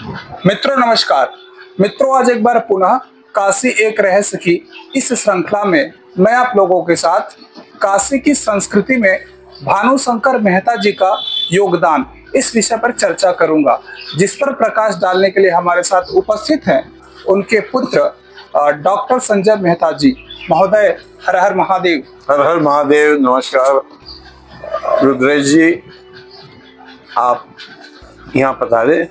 मित्रों नमस्कार। मित्रों आज एक बार पुनः काशी एक रहस्य की इस श्रृंखला में मैं आप लोगों के साथ काशी की संस्कृति में भानुशंकर मेहता जी का योगदान इस विषय पर चर्चा करूंगा, जिस पर प्रकाश डालने के लिए हमारे साथ उपस्थित हैं उनके पुत्र डॉक्टर संजय मेहता जी। महोदय हर हर महादेव। हर हर महादेव। नमस्कार रुद्रेश जी, आप यहाँ पधारे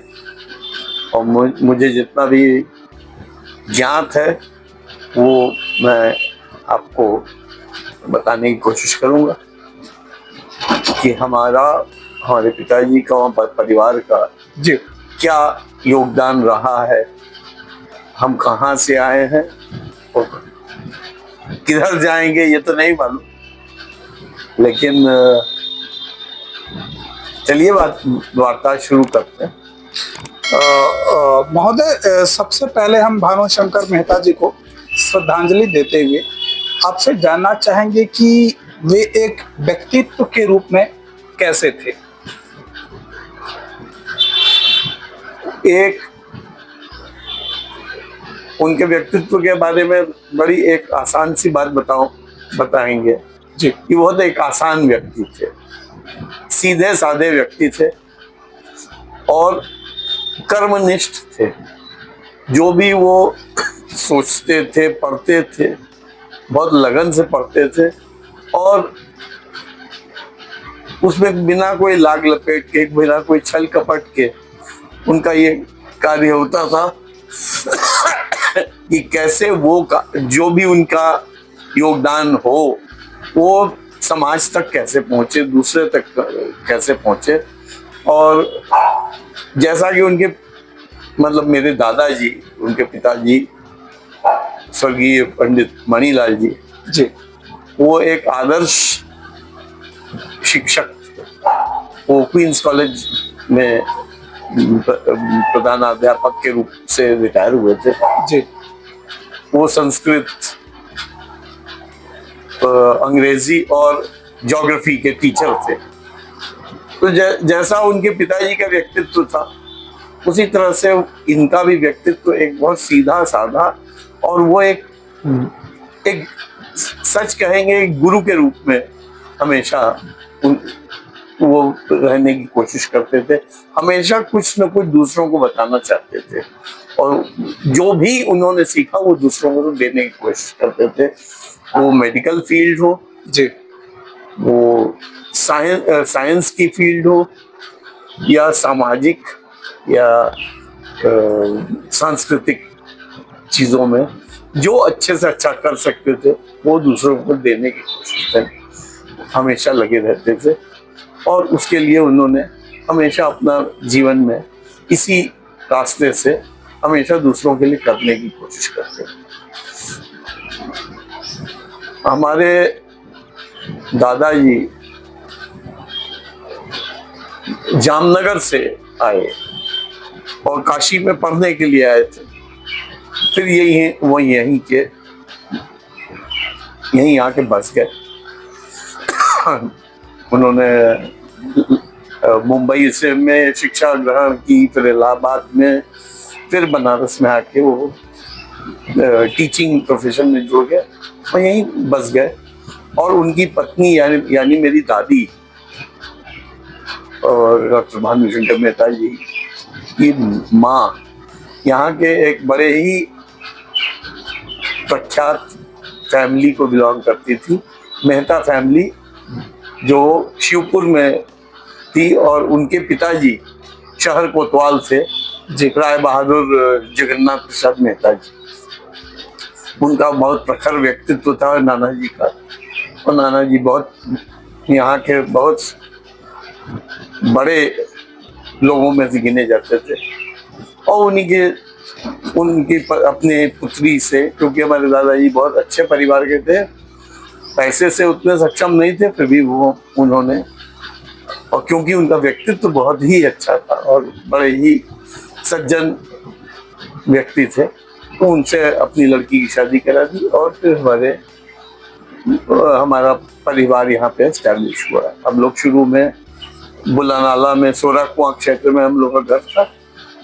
और मुझे जितना भी ज्ञात है वो मैं आपको बताने की कोशिश करूँगा कि हमारे पिताजी का वहाँ परिवार का जी क्या योगदान रहा है, हम कहाँ से आए हैं और किधर जाएंगे ये तो नहीं मालूम, लेकिन चलिए वार्ता शुरू करते हैं। महोदय सबसे पहले हम भानुशंकर मेहता जी को श्रद्धांजलि देते हुए आपसे जानना चाहेंगे कि वे एक व्यक्तित्व के रूप में कैसे थे। उनके व्यक्तित्व के बारे में बड़ी एक आसान सी बात बताएंगे जी कि बहुत एक आसान व्यक्ति थे, सीधे साधे व्यक्ति थे और कर्मनिष्ठ थे। जो भी वो सोचते थे, पढ़ते थे, बहुत लगन से पढ़ते थे और उसमें बिना कोई लाग लपेट के, बिना कोई छल कपट के उनका ये कार्य होता था कि कैसे जो भी उनका योगदान हो वो समाज तक कैसे पहुंचे, दूसरे तक कैसे पहुंचे। और जैसा कि मेरे दादाजी, उनके पिताजी स्वर्गीय पंडित मणिलाल जी, वो एक आदर्श शिक्षक थे। वो क्वींस कॉलेज में प्रधानाध्यापक के रूप से रिटायर हुए थे जी। वो संस्कृत, अंग्रेजी और ज्योग्राफी के टीचर थे। तो जैसा उनके पिताजी का व्यक्तित्व था उसी तरह से इनका भी व्यक्तित्व एक बहुत सीधा साधा, और वो एक सच कहेंगे एक गुरु के रूप में हमेशा वो रहने की कोशिश करते थे। हमेशा कुछ न कुछ दूसरों को बताना चाहते थे और जो भी उन्होंने सीखा वो दूसरों को देने की कोशिश करते थे। वो मेडिकल फील्ड हो जी, वो साइंस की फील्ड हो या सामाजिक या सांस्कृतिक चीजों में, जो अच्छे से अच्छा कर सकते थे वो दूसरों को देने की कोशिश में हमेशा लगे रहते थे। और उसके लिए उन्होंने हमेशा अपना जीवन में इसी रास्ते से हमेशा दूसरों के लिए करने की कोशिश करते थे। हमारे दादाजी जामनगर से आए और काशी में पढ़ने के लिए आए थे। फिर यहीं आके बस गए। उन्होंने मुंबई में शिक्षा ग्रहण की, फिर इलाहाबाद में, फिर बनारस में आके वो टीचिंग प्रोफेशन में जुड़ गए और यहीं बस गए। और उनकी पत्नी यानी मेरी दादी और डॉक्टर भानुशंकर मेहता जी की माँ यहाँ के एक बड़े ही प्रख्यात फैमिली को बिलोंग करती थी, मेहता फैमिली, जो शिवपुर में थी। और उनके पिताजी शहर कोतवाल थे जी, राय बहादुर जगन्नाथ प्रसाद मेहता जी। उनका बहुत प्रखर व्यक्तित्व था नाना जी का, और नाना जी यहाँ के बहुत बड़े लोगों में से गिने जाते थे। और उनकी अपने पुत्री से, क्योंकि हमारे दादाजी बहुत अच्छे परिवार के थे, पैसे से उतने सक्षम नहीं थे, फिर भी उन्होंने, और क्योंकि उनका व्यक्तित्व बहुत ही अच्छा था और बड़े ही सज्जन व्यक्ति थे, तो उनसे अपनी लड़की की शादी करा दी। और फिर हमारा परिवार यहाँ पे एस्टैब्लिश हुआ। हम लोग शुरू में बुलानाला में सोरा कुआं क्षेत्र में हम लोग का घर था,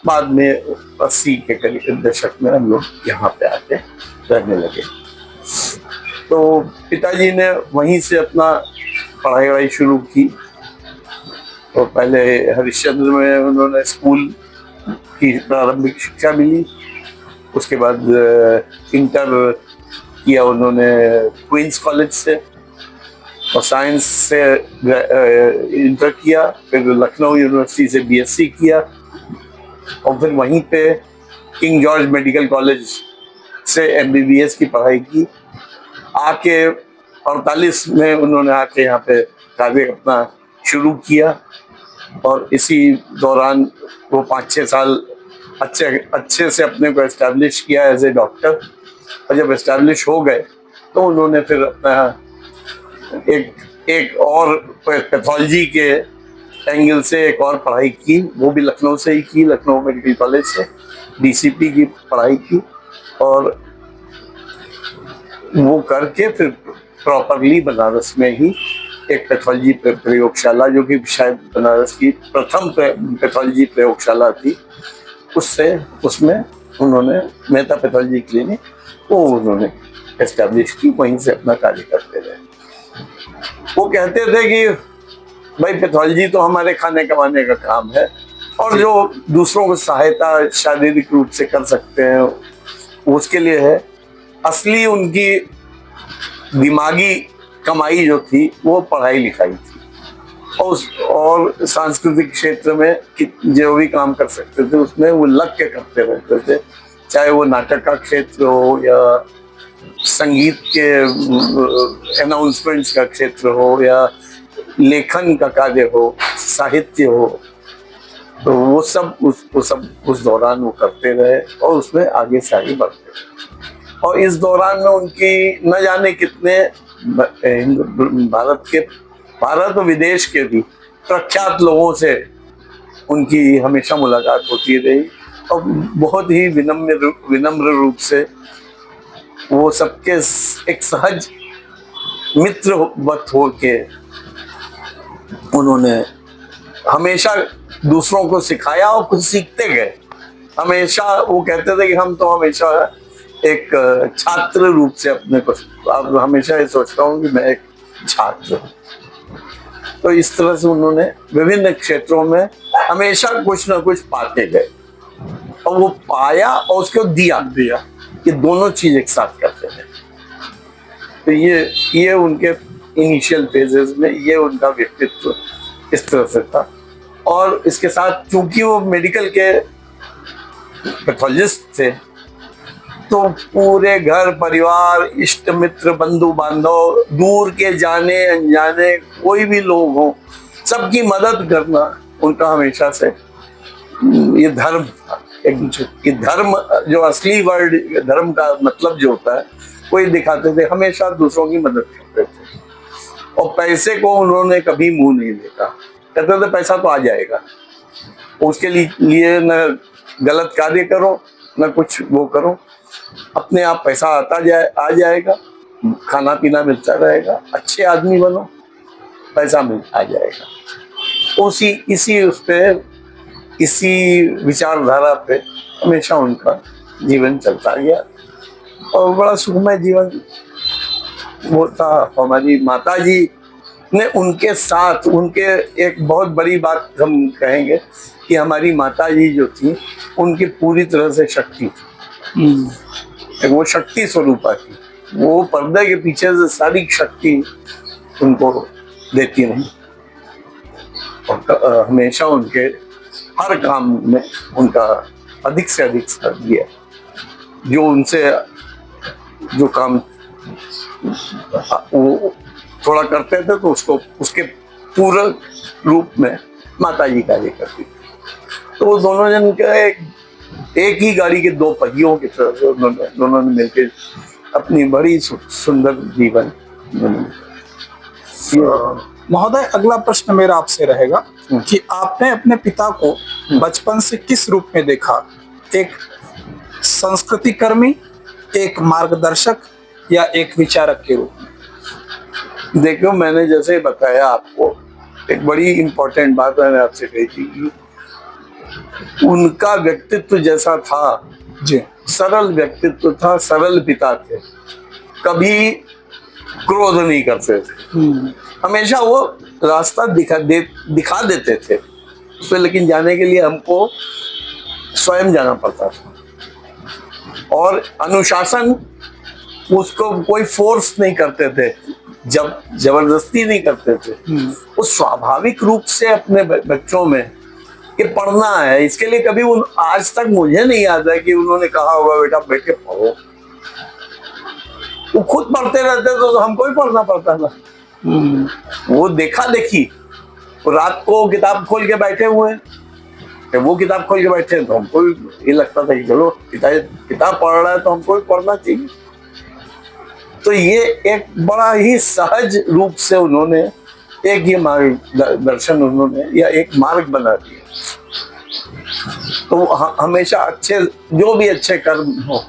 बाद में 80 के करीब दशक में हम लोग यहाँ पे आके रहने लगे। तो पिताजी ने वहीं से अपना पढ़ाई वढ़ाई शुरू की। तो पहले हरिश्चंद्र में उन्होंने स्कूल की प्रारंभिक शिक्षा मिली, उसके बाद इंटर किया उन्होंने क्वींस कॉलेज से, और साइंस से इंटर किया, फिर लखनऊ यूनिवर्सिटी से बीएससी किया, और फिर वहीं पे किंग जॉर्ज मेडिकल कॉलेज से एमबीबीएस की पढ़ाई की। आके 48 में उन्होंने आके यहाँ पे कार्य अपना शुरू किया, और इसी दौरान वो 5-6 साल अच्छे से अपने को एस्टैब्लिश किया एज ए डॉक्टर। और जब एस्टैब्लिश हो गए तो उन्होंने फिर अपना एक और पैथोलॉजी के एंगल से एक और पढ़ाई की, वो भी लखनऊ से ही की, लखनऊ मेडिकल कॉलेज से डीसीपी की पढ़ाई की, और वो करके फिर प्रॉपरली बनारस में ही एक पैथोलॉजी प्रयोगशाला, जो कि शायद बनारस की प्रथम पैथोलॉजी प्रयोगशाला थी, उसमें उन्होंने मेहता पैथोलॉजी क्लिनिक वो उन्होंने एस्टैब्लिश की, वहीं से अपना कार्य करते रहे। वो कहते थे कि भाई पैथोलॉजी तो हमारे खाने कमाने का काम है, और जो दूसरों को सहायता शारीरिक रूप से कर सकते हैं उसके लिए है। असली उनकी दिमागी कमाई जो थी वो पढ़ाई लिखाई थी, और सांस्कृतिक क्षेत्र में जो भी काम कर सकते थे उसमें वो लग के करते रहते थे, चाहे वो नाटक का क्षेत्र हो या संगीत के अनाउंसमेंट्स का क्षेत्र हो या लेखन का कार्य हो, साहित्य हो। तो वो सब उस दौरान वो करते रहे, और उसमें आगे से आगे बढ़ते रहे। और इस दौरान में उनकी न जाने कितने भारत और विदेश के भी प्रख्यात लोगों से उनकी हमेशा मुलाकात होती रही, और बहुत ही विनम्र रूप से वो सबके एक सहज मित्रवत हो के उन्होंने हमेशा दूसरों को सिखाया और कुछ सीखते गए। हमेशा वो कहते थे कि हम तो हमेशा एक छात्र रूप से अपने को, अब हमेशा ये सोचता हूँ कि मैं एक छात्र हूँ। तो इस तरह से उन्होंने विभिन्न क्षेत्रों में हमेशा कुछ ना कुछ पाते गए, और वो पाया और उसको दिया, ये दोनों चीज एक साथ करते थे। तो ये उनके इनिशियल फेजेस में ये उनका व्यक्तित्व इस तरह से था। और इसके साथ चूंकि वो मेडिकल के पैथोलॉजिस्ट थे, तो पूरे घर परिवार, इष्ट मित्र, बंधु बांधव, दूर के जाने अनजाने कोई भी लोग हो, सबकी मदद करना उनका हमेशा से ये धर्म था। एक धर्म, जो असली वर्ड धर्म का मतलब जो होता है, कोई दिखाते थे, हमेशा दूसरों की मदद करते थे, और पैसे को उन्होंने कभी मुंह नहीं देखा। कहते थे पैसा तो आ जाएगा, उसके लिए न गलत कार्य करो न कुछ वो करो, अपने आप पैसा आ जाएगा, खाना पीना मिलता रहेगा, अच्छे आदमी बनो, पैसा आ जाएगा। इसी विचारधारा पे हमेशा उनका जीवन चलता गया, और बड़ा सुखमय जीवन वो था। हमारी माताजी ने उनके साथ, उनके एक बहुत बड़ी बात हम कहेंगे कि हमारी माताजी जो थी उनकी पूरी तरह से शक्ति थी, वो शक्ति स्वरूपा थी, वो पर्दे के पीछे से सारी शक्ति उनको देती रही, और हमेशा उनके हर काम में उनका अधिक से अधिक साथ दिया। जो उनसे जो काम वो थोड़ा करते थे तो उसके पूरक रूप में माताजी कार्य करती थी। तो वो दोनों जन के एक ही गाड़ी के दो पहियों की तरह से दोनों ने मिलकर अपनी बड़ी सुंदर जीवन। महोदय, अगला प्रश्न मेरा आपसे रहेगा कि आपने अपने पिता को बचपन से किस रूप में देखा? एक संस्कृति कर्मी, एक मार्गदर्शक, या एक विचारक के रूप में? देखो, मैंने जैसे बताया आपको, एक बड़ी इंपॉर्टेंट बात मैंने आपसे कही थी कि उनका व्यक्तित्व जैसा था, जी। सरल व्यक्तित्व था, सरल पिता थे, कभी क्रोध नहीं करते थे, हमेशा वो रास्ता दिखा देते थे उस पे, लेकिन जाने के लिए हमको स्वयं जाना पड़ता था। और अनुशासन, उसको कोई फोर्स नहीं करते थे, जब जबरदस्ती नहीं करते थे, वो स्वाभाविक रूप से अपने बच्चों में कि पढ़ना है, इसके लिए कभी आज तक मुझे नहीं याद है कि उन्होंने कहा होगा बेटा बैठ के पढ़ो। वो खुद पढ़ते रहते तो हमको ही पढ़ना पड़ता था। वो देखा देखी, रात को किताब खोल के बैठे हुए हैं, वो किताब खोल के बैठे हैं तो हमको ये लगता था कि चलो किताब पढ़ रहा है तो हमको भी पढ़ना चाहिए। तो ये एक बड़ा ही सहज रूप से उन्होंने एक ये मार्गदर्शन उन्होंने या एक मार्ग बना दिया। तो हमेशा अच्छे, जो भी अच्छे कर्म हो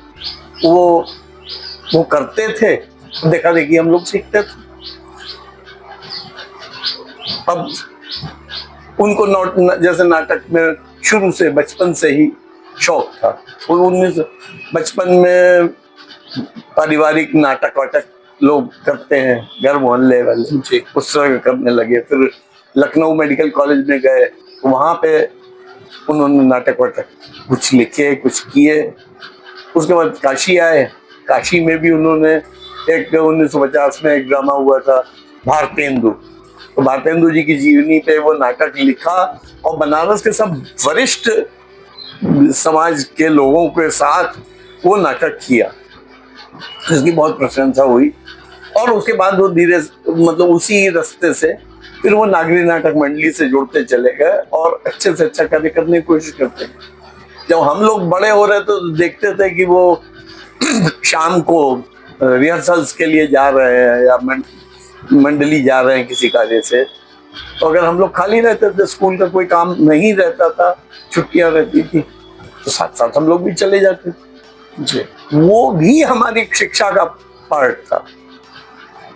वो करते थे, देखा देखी हम लोग सीखते थे। अब उनको जैसे नाटक में शुरू से बचपन से ही शौक था। बचपन में पारिवारिक नाटक वाटक लोग करते हैं, घर मोहल्ले वाले, उस तरह करने लगे। फिर लखनऊ मेडिकल कॉलेज में गए, वहां पे उन्होंने नाटक वाटक कुछ लिखे, कुछ किए। उसके बाद काशी आए, काशी में भी उन्होंने एक 1950 में एक ड्रामा हुआ था भारतेंदु, तो भारतेंदु जी की जीवनी पे वो नाटक लिखा और बनारस के सब वरिष्ठ समाज के लोगों के साथ वो नाटक किया, जिसकी बहुत प्रशंसा हुई। और उसके बाद वो धीरे मतलब उसी रास्ते से फिर वो नागरी नाटक मंडली से जुड़ते चले गए और अच्छे से अच्छा कार्य करने की कोशिश करते हैं। जब हम लोग बड़े हो रहे तो देखते थे कि वो शाम को रिहर्सल्स के लिए जा रहे हैं या मंडली जा रहे हैं किसी कार्य से, तो अगर हम लोग खाली रहते थे, स्कूल का कोई काम नहीं रहता था, छुट्टियां रहती थी, तो साथ साथ हम लोग भी चले जाते जी। वो भी हमारी शिक्षा का पार्ट था।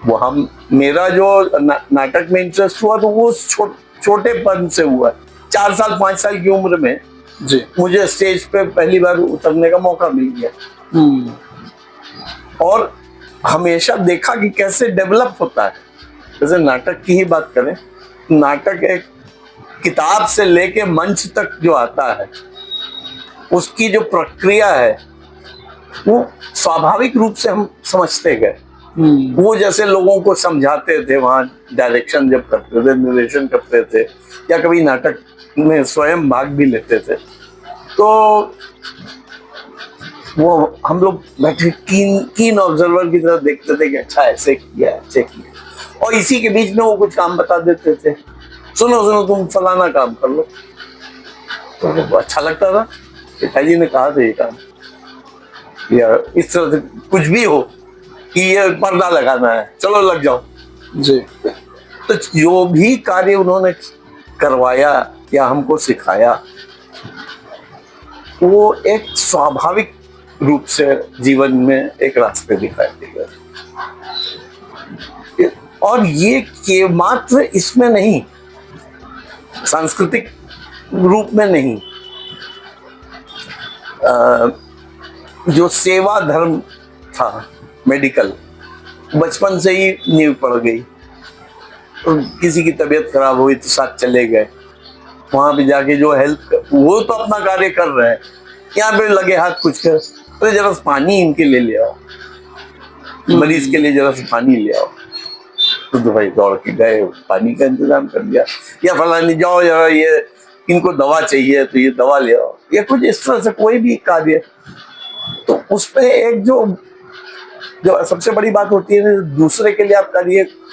वो मेरा जो नाटक में इंटरेस्ट हुआ तो वो छोटेपन से हुआ। 4 साल 5 साल की उम्र में जी मुझे स्टेज पे पहली बार उतरने का मौका मिल गया और हमेशा देखा कि कैसे डेवलप होता है। जैसे नाटक की ही बात करें, नाटक एक किताब से लेके मंच तक जो आता है, उसकी जो प्रक्रिया है वो स्वाभाविक रूप से हम समझते गए। वो जैसे लोगों को समझाते थे, वहां डायरेक्शन जब करते थे, निर्देशन करते थे, या कभी नाटक में स्वयं भाग भी लेते थे, तो वो हम लोग बैठे कीन ऑब्जर्वर की तरह देखते थे कि अच्छा ऐसे किया, ऐसे किया। और इसी के बीच में वो कुछ काम बता देते थे, सुनो तुम फलाना काम कर लो, तो अच्छा लगता था। पिताजी ने कहा था ये काम, या इस तरह से कुछ भी हो कि ये पर्दा लगाना है, चलो लग जाओ जी। तो जो भी कार्य उन्होंने करवाया या हमको सिखाया, वो एक स्वाभाविक रूप से जीवन में एक रास्ते दिखाई देगा। और ये के मात्र इसमें नहीं, सांस्कृतिक रूप में नहीं, जो सेवा धर्म था मेडिकल, बचपन से ही नींव पड़ गई। तो किसी की तबीयत खराब हुई तो साथ चले गए, वहां पे जाके जो हेल्प, वो तो अपना कार्य कर रहे हैं, यहाँ पे लगे हाथ कुछ कर, तो जरा पानी इनके ले आओ, मरीज के लिए जरा सा पानी ले आओ, तो भाई दौड़ के गए, पानी का इंतजाम कर दिया। या फलानी जाओ जरा, ये इनको दवा चाहिए तो ये दवा ले आओ, या कुछ इस तरह से कोई भी कार्य। तो उसमें एक जो सबसे बड़ी बात होती है, दूसरे के लिए आप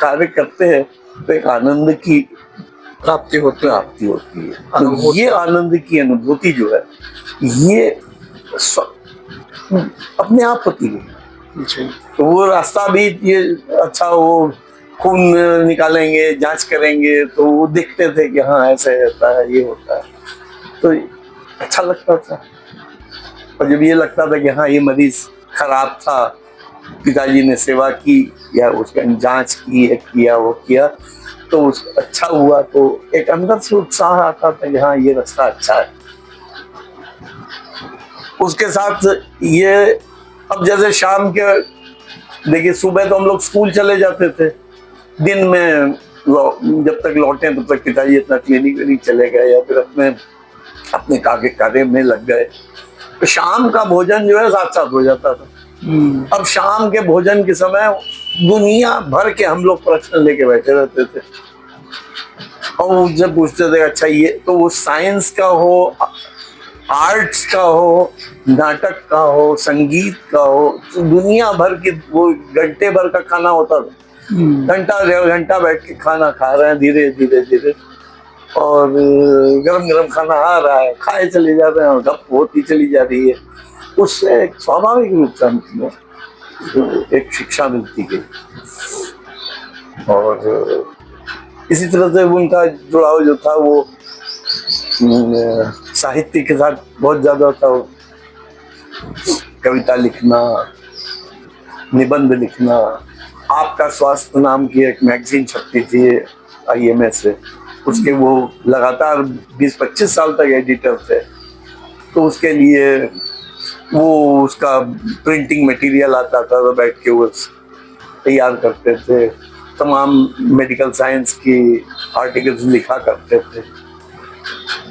कार्य करते हैं तो एक आनंद की प्राप्ति होती है। ये आनंद की अनुभूति जो है, ये अपने आप होती है। तो वो रास्ता भी ये अच्छा, वो खून निकालेंगे, जांच करेंगे, तो वो देखते थे कि हाँ ऐसे होता है, ये होता है, तो अच्छा लगता था। और जब ये लगता था कि हाँ ये मरीज खराब था, पिताजी ने सेवा की या उसका जांच की, किया वो किया, तो उसका अच्छा हुआ, तो एक अंदर से उत्साह आता था कि हाँ ये रास्ता अच्छा है, उसके साथ ये, अब जैसे शाम के, देखिए सुबह तो हम लोग स्कूल चले जाते थे, दिन में जब तक लौटे तब तक पिताजी अपना क्लिनिक विनिक चले गए या फिर अपने अपने कार्य में लग गए, तो शाम का भोजन जो है साथ साथ हो जाता था। अब शाम के भोजन के समय दुनिया भर के हम लोग प्रश्न लेके बैठे रहते थे और उनसे पूछते थे, अच्छा ये तो वो साइंस का हो, आर्ट्स का हो, नाटक का हो, संगीत का हो, तो दुनिया भर की वो घंटे भर का खाना होता था। घंटा डेढ़ घंटा बैठ के खाना खा रहे हैं धीरे धीरे धीरे, और गरम गरम खाना आ रहा है, खाए चले जा रहे हैं और गप होती चली जा रही है। उससे एक स्वाभाविक रूप से हमें एक शिक्षा मिलती गई, और इसी तरह से उनका जुड़ाव जो था वो साहित्य के साथ बहुत ज्यादा था। कविता लिखना, निबंध लिखना, आपका स्वास्थ्य नाम की एक मैगजीन छपती थी IMA से, उसके वो लगातार 20-25 साल तक एडिटर थे, तो उसके लिए वो उसका प्रिंटिंग मटेरियल आता था, तो बैठ के वो तैयार करते थे, तमाम मेडिकल साइंस की आर्टिकल्स लिखा करते थे।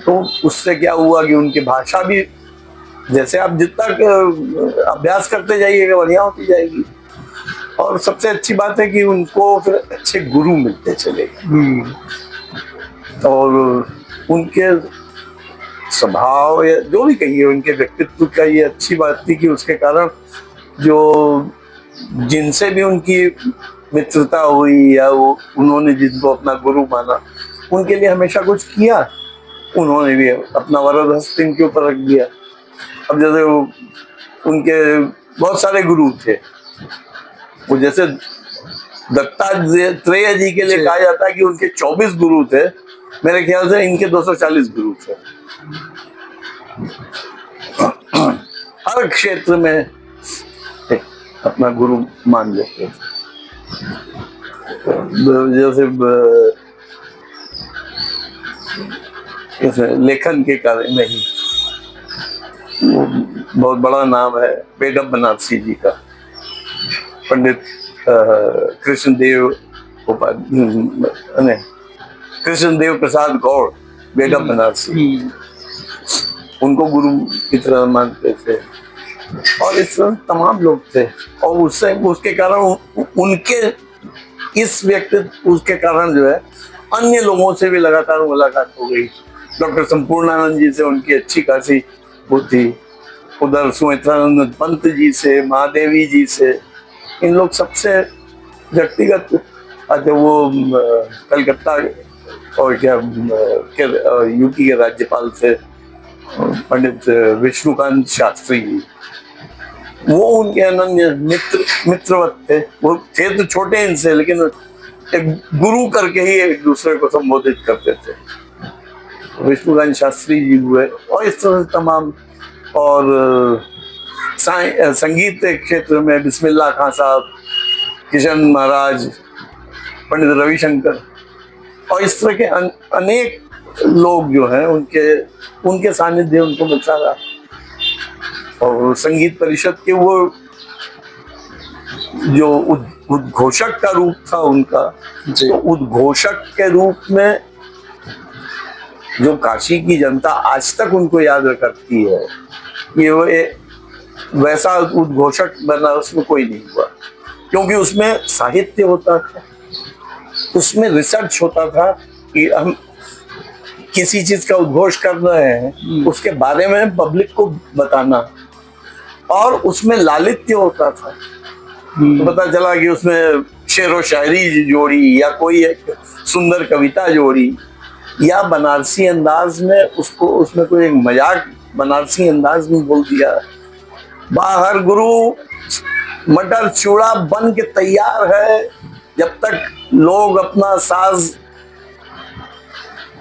तो उससे क्या हुआ कि उनकी भाषा भी, जैसे आप जितना अभ्यास करते जाइएगा बढ़िया होती जाएगी, और सबसे अच्छी बात है कि उनको फिर अच्छे गुरु मिलते चले गए, और उनके स्वभाव या जो भी कहिए उनके व्यक्तित्व का ये अच्छी बात थी कि उसके कारण जो जिनसे भी उनकी मित्रता हुई या वो उन्होंने जिनको अपना गुरु माना, उनके लिए हमेशा कुछ किया, उन्होंने भी अपना वरद हस्त इनके ऊपर रख दिया। अब जैसे वो उनके बहुत सारे गुरु थे, वो जैसे दत्तात्रेय जी के लिए कहा जाता है कि उनके 24 गुरु थे, मेरे ख्याल से इनके 240 गुरु थे। हर क्षेत्र में एक अपना गुरु मान लेते थे। जैसे लेखन के कार्य में ही बहुत बड़ा नाम है बेगम बनारसी जी का, पंडित कृष्णदेव प्रसाद गौड़, बेगम बनारसी, उनको गुरु की तरह मानते थे, और इस तरह तमाम लोग थे। और उससे उसके कारण उनके इस व्यक्तित्व उसके कारण जो है अन्य लोगों से भी लगातार मुलाकात हो गई। डॉक्टर संपूर्णानंद जी से उनकी अच्छी खासी वो थी, उधर सुमित्रानंद पंत जी से, महादेवी जी से, इन लोग सबसे व्यक्तिगत। अच्छा वो कलकत्ता और क्या यूपी के राज्यपाल से पंडित विष्णुकांत शास्त्री जी, वो उनके अनन्य मित्रवत थे। वो थे तो छोटे इनसे, लेकिन एक गुरु करके ही एक दूसरे को संबोधित करते थे। विष्णुकांत शास्त्री जी हुए, और इस तरह से तमाम। और संगीत के क्षेत्र में बिस्मिल्लाह खां साहब, किशन महाराज, पंडित रविशंकर, और इस तरह के अनेक लोग जो हैं उनके सानिध्य उनको मिलता रहा। और संगीत परिषद के वो जो उद्घोषक का रूप था उनका, तो उद्घोषक के रूप में जो काशी की जनता आज तक उनको याद करती है, ये वो वैसा उद्घोषक बनारस में कोई नहीं हुआ, क्योंकि उसमें साहित्य होता था, उसमें रिसर्च होता था कि हम किसी चीज का उद्घोष कर रहे हैं, उसके बारे में पब्लिक को बताना, और उसमें लालित्य होता था। तो पता चला कि उसमें शेरो शायरी जोड़ी या कोई एक सुंदर कविता जोड़ी, या बनारसी अंदाज में उसको, उसमें कोई एक मजाक बनारसी अंदाज में बोल दिया। बाहर गुरु मटर चूड़ा बन के तैयार है, जब तक लोग अपना साज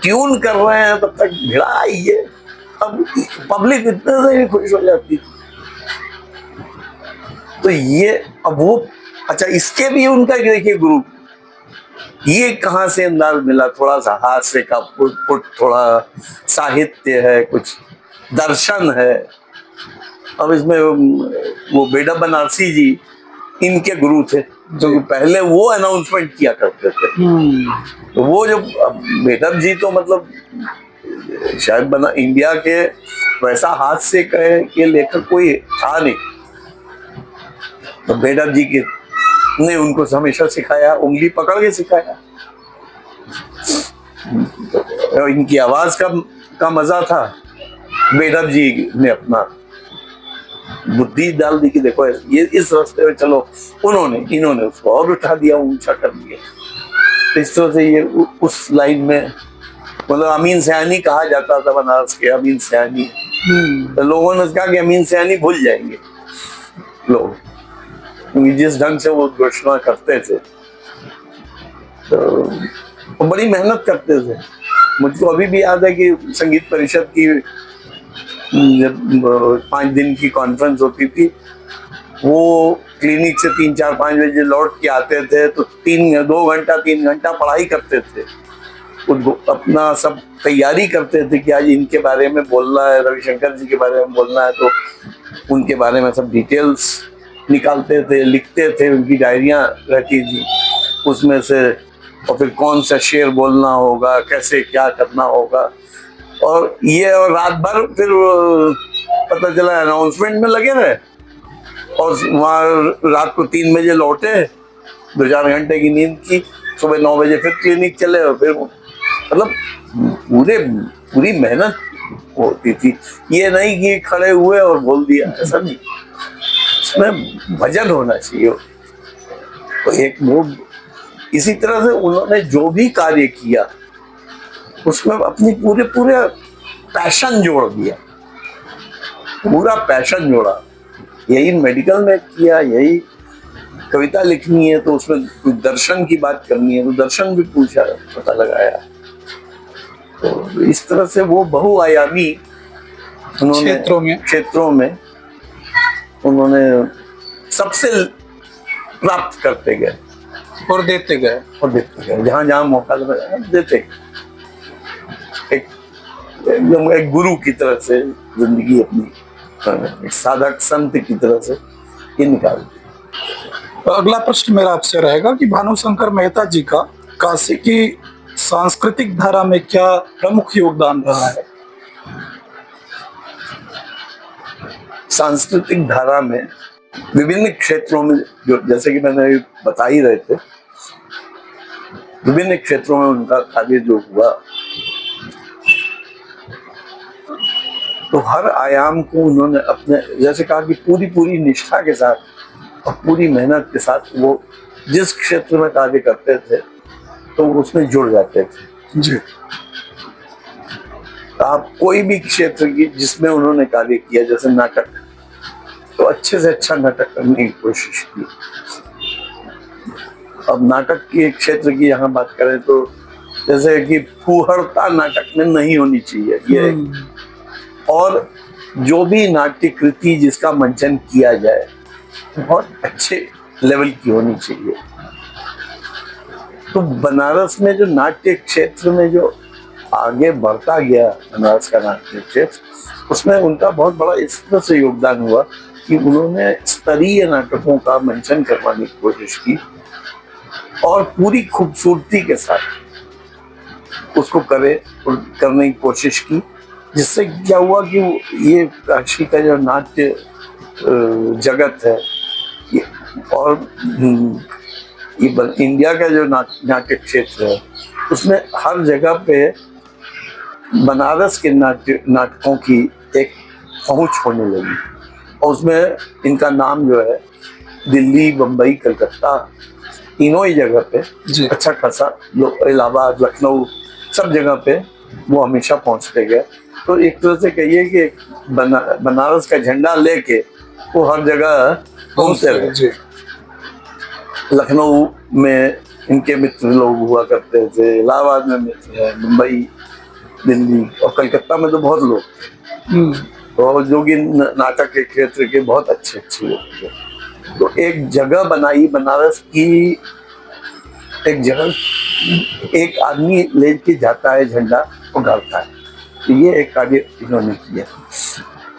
ट्यून कर रहे हैं तब तक भिड़ा ही है। अब पब्लिक इतने से ही खुश हो जाती थी। तो ये अब वो, अच्छा इसके भी उनका देखिए गुरु, ये कहाँ से अंदाज मिला, थोड़ा सा हास्य का पुट, थोड़ा साहित्य है, कुछ दर्शन है, अब इसमें वो बेडा बनारसी जी इनके गुरु थे, जो कि पहले वो अनाउंसमेंट किया करते थे। तो वो जो बेडब जी तो मतलब शायद बना इंडिया के वैसा हाथ से कहे के लेखक कोई था नहीं। तो बेडब जी के ने उनको हमेशा सिखाया, उंगली पकड़ के सिखाया। तो इनकी आवाज का मजा था। बेडब जी ने अपना बुद्धि डाल दी कि देखो ये इस रास्ते में चलो, इन्होंने उसको और उठा दिया, ऊंचा कर दिया। तो इस तरह से ये उस लाइन में मतलब अमीन सयानी कहा जाता था, बनारस के अमीन सयानी। तो लोगों ने कहा कि अमीन सयानी भूल जाएंगे लोग, क्योंकि जिस ढंग से वो घोषणा करते थे। तो बड़ी मेहनत करते थे। मुझको अभी भी याद है कि संगीत परिषद की जब 5 दिन की कॉन्फ्रेंस होती थी, वो क्लिनिक से 3-4-5 बजे लौट के आते थे, तो 3 घंटा पढ़ाई करते थे। अपना सब तैयारी करते थे कि आज इनके बारे में बोलना है, रविशंकर जी के बारे में बोलना है, तो उनके बारे में सब डिटेल्स निकालते थे, लिखते थे। उनकी डायरियां रहती थी उसमें से, और फिर कौन सा शेर बोलना होगा, कैसे क्या करना होगा। और ये और रात भर फिर पता चला अनाउंसमेंट में लगे रहे, और वहाँ रात को 3 बजे लौटे, 2-4 घंटे की नींद की, सुबह 9 बजे फिर क्लिनिक चले, और फिर मतलब पूरी मेहनत होती थी। ये नहीं कि खड़े हुए और बोल दिया, ऐसा नहीं। इसमें वजन होना चाहिए। तो एक वो इसी तरह से उन्होंने जो भी कार्य किया उसमें अपनी पूरे पैशन जोड़ दिया, पूरा पैशन जोड़ा। यही मेडिकल में किया, यही कविता लिखनी है तो उसमें दर्शन की बात करनी है तो दर्शन भी पूछा, पता लगाया। तो इस तरह से वो बहुआयामी उन्होंने क्षेत्रों में उन्होंने सबसे प्राप्त करते गए और देते गए जहां जहां मौका लगा देते। एक गुरु की तरह से जिंदगी अपनी, एक साधक संत की तरह से ये निकालते। तो अगला प्रश्न मेरा आपसे रहेगा कि भानुशंकर मेहता जी का काशी की सांस्कृतिक धारा में क्या प्रमुख योगदान रहा है? सांस्कृतिक धारा में विभिन्न क्षेत्रों में, जो जैसे कि मैंने बता ही रहे थे, विभिन्न क्षेत्रों में उनका कार्य जो हुआ, तो हर आयाम को उन्होंने अपने, जैसे कहा कि पूरी निष्ठा के साथ और पूरी मेहनत के साथ वो जिस क्षेत्र में कार्य करते थे तो उसमें जुड़ जाते थे जी। आप कोई भी क्षेत्र की जिसमें उन्होंने कार्य किया, जैसे नाटक, तो अच्छे से अच्छा नाटक करने की कोशिश की। अब नाटक के क्षेत्र की यहाँ बात करें तो जैसे कि फूहड़ता नाटक में नहीं होनी चाहिए ये, और जो भी नाट्य कृति जिसका मंचन किया जाए बहुत अच्छे लेवल की होनी चाहिए। तो बनारस में जो नाट्य क्षेत्र में जो आगे बढ़ता गया, बनारस का नाट्य क्षेत्र, उसमें उनका बहुत बड़ा इस तरह से योगदान हुआ कि उन्होंने स्तरीय नाटकों का मंचन करवाने की कोशिश की और पूरी खूबसूरती के साथ उसको करने की कोशिश की। जिससे क्या हुआ कि ये काशी का जो नाट्य जगत है ये, और ये इंडिया का जो नाट्य क्षेत्र है, उसमें हर जगह पे बनारस के नाटकों की एक पहुंच होने लगी, और उसमें इनका नाम जो है दिल्ली, बम्बई, कलकत्ता, तीनों ही जगह पे अच्छा खासा, इलाहाबाद, लखनऊ, सब जगह पे वो हमेशा पहुंचते गए। तो एक तरह से कहिए कि बनारस का झंडा लेके वो हर जगह पहुंचते रहे। लखनऊ में इनके मित्र लोग हुआ करते थे, इलाहाबाद में मित्र है, मुंबई, दिल्ली और कलकत्ता में तो बहुत लोग थे, और जो कि नाटक के क्षेत्र के बहुत अच्छे लोग थे। तो एक जगह बनाई बनारस की, एक जगह, एक आदमी लेके जाता है झंडा और गाड़ता है। तो ये एक कार्य इन्होंने किया।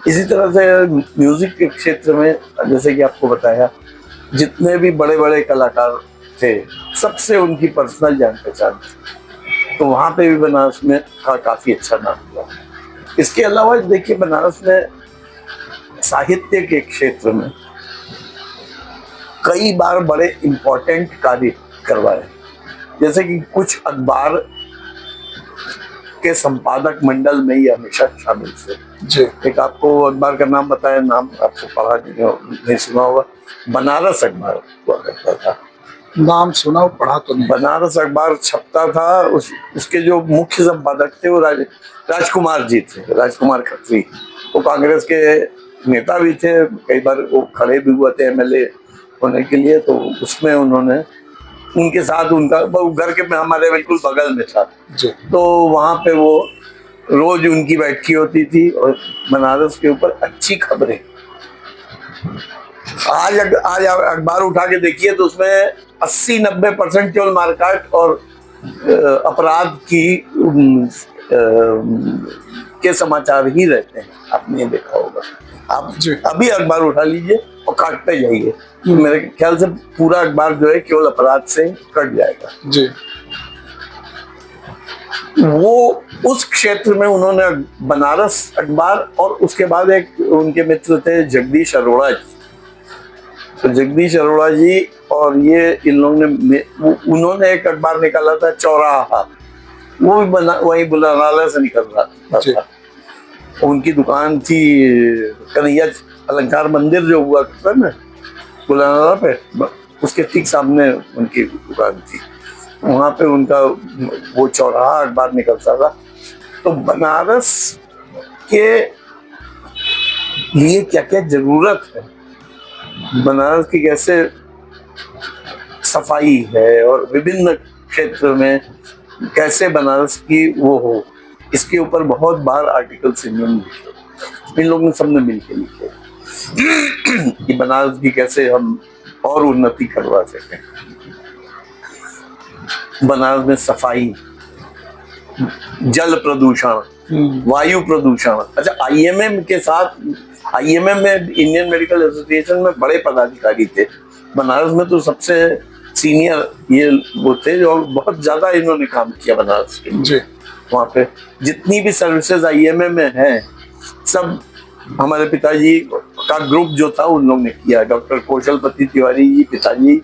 इसी तरह से म्यूजिक के क्षेत्र में जैसे कि आपको बताया, जितने भी बड़े बड़े कलाकार थे सबसे उनकी पर्सनल जान पहचान थी, तो वहां पे भी बनारस में काफी अच्छा नाम हुआ। इसके अलावा देखिए, बनारस में साहित्य के क्षेत्र में कई बार बड़े इम्पोर्टेंट कार्य करवाए, जैसे कि कुछ अखबार के संपादक मंडल में ही हमेशा शामिल थे जी। एक आपको अखबार का नाम बताया, नाम आपको पढ़ा नहीं सुना होगा, बनारस अखबार हुआ करता था। नाम सुना पढ़ा तो नहीं। बनारस अखबार छपता था, उसके जो मुख्य संपादक थे वो राजकुमार जी थे, राजकुमार खत्री। वो कांग्रेस के नेता भी थे, कई बार वो खड़े भी हुए थे एमएलए होने के लिए, तो उसमें उन्होंने उनके साथ उनका घर के हमारे बिल्कुल बगल में था जी। तो वहां पे वो रोज उनकी बैठकी होती थी और बनारस के ऊपर अच्छी खबरें। आज अखबार उठा के देखिए तो उसमें 80-90% केवल मारकाट और अपराध की के समाचार ही रहते हैं। आपने देखा होगा, आप अभी अखबार उठा लीजिए और काटते जाइए, मेरे ख्याल से पूरा अखबार जो है केवल अपराध से कट जाएगा जी। वो उस क्षेत्र में उन्होंने बनारस अखबार, और उसके बाद एक उनके मित्र थे जगदीश अरोड़ा जी, तो जगदीश अरोड़ा जी और ये इन लोगों ने उन्होंने एक अखबार निकाला था चौराहा, वो भी वही बुलानाला से निकल रहा था। उनकी दुकान थी कन्हैया अलंकार मंदिर जो हुआ करता है ना बुलानाला पे, उसके ठीक सामने उनकी दुकान थी, वहां पे उनका वो चौराहा अखबार निकलता था। तो बनारस के लिए क्या क्या जरूरत है, बनारस की कैसे सफाई है और विभिन्न क्षेत्र में कैसे बनारस की वो हो, इसके ऊपर बहुत बार आर्टिकल्स इन लोगों ने सबने मिलकर लिखे कि बनारस की कैसे हम और उन्नति करवा सकें। बनारस में सफाई, जल प्रदूषण, वायु प्रदूषण। अच्छा, आईएमएम के साथ, आईएमएम में इंडियन मेडिकल एसोसिएशन में बड़े पदाधिकारी थे, बनारस में तो सबसे सीनियर ये वो थे जो बहुत ज्यादा इन्होंने काम किया बनारस के लिए। वहाँ पे जितनी भी सर्विसेज आईएमएम में हैं सब हमारे पिताजी का ग्रुप जो था उन लोग ने किया। डॉक्टर कौशलपति तिवारी जी पिताजी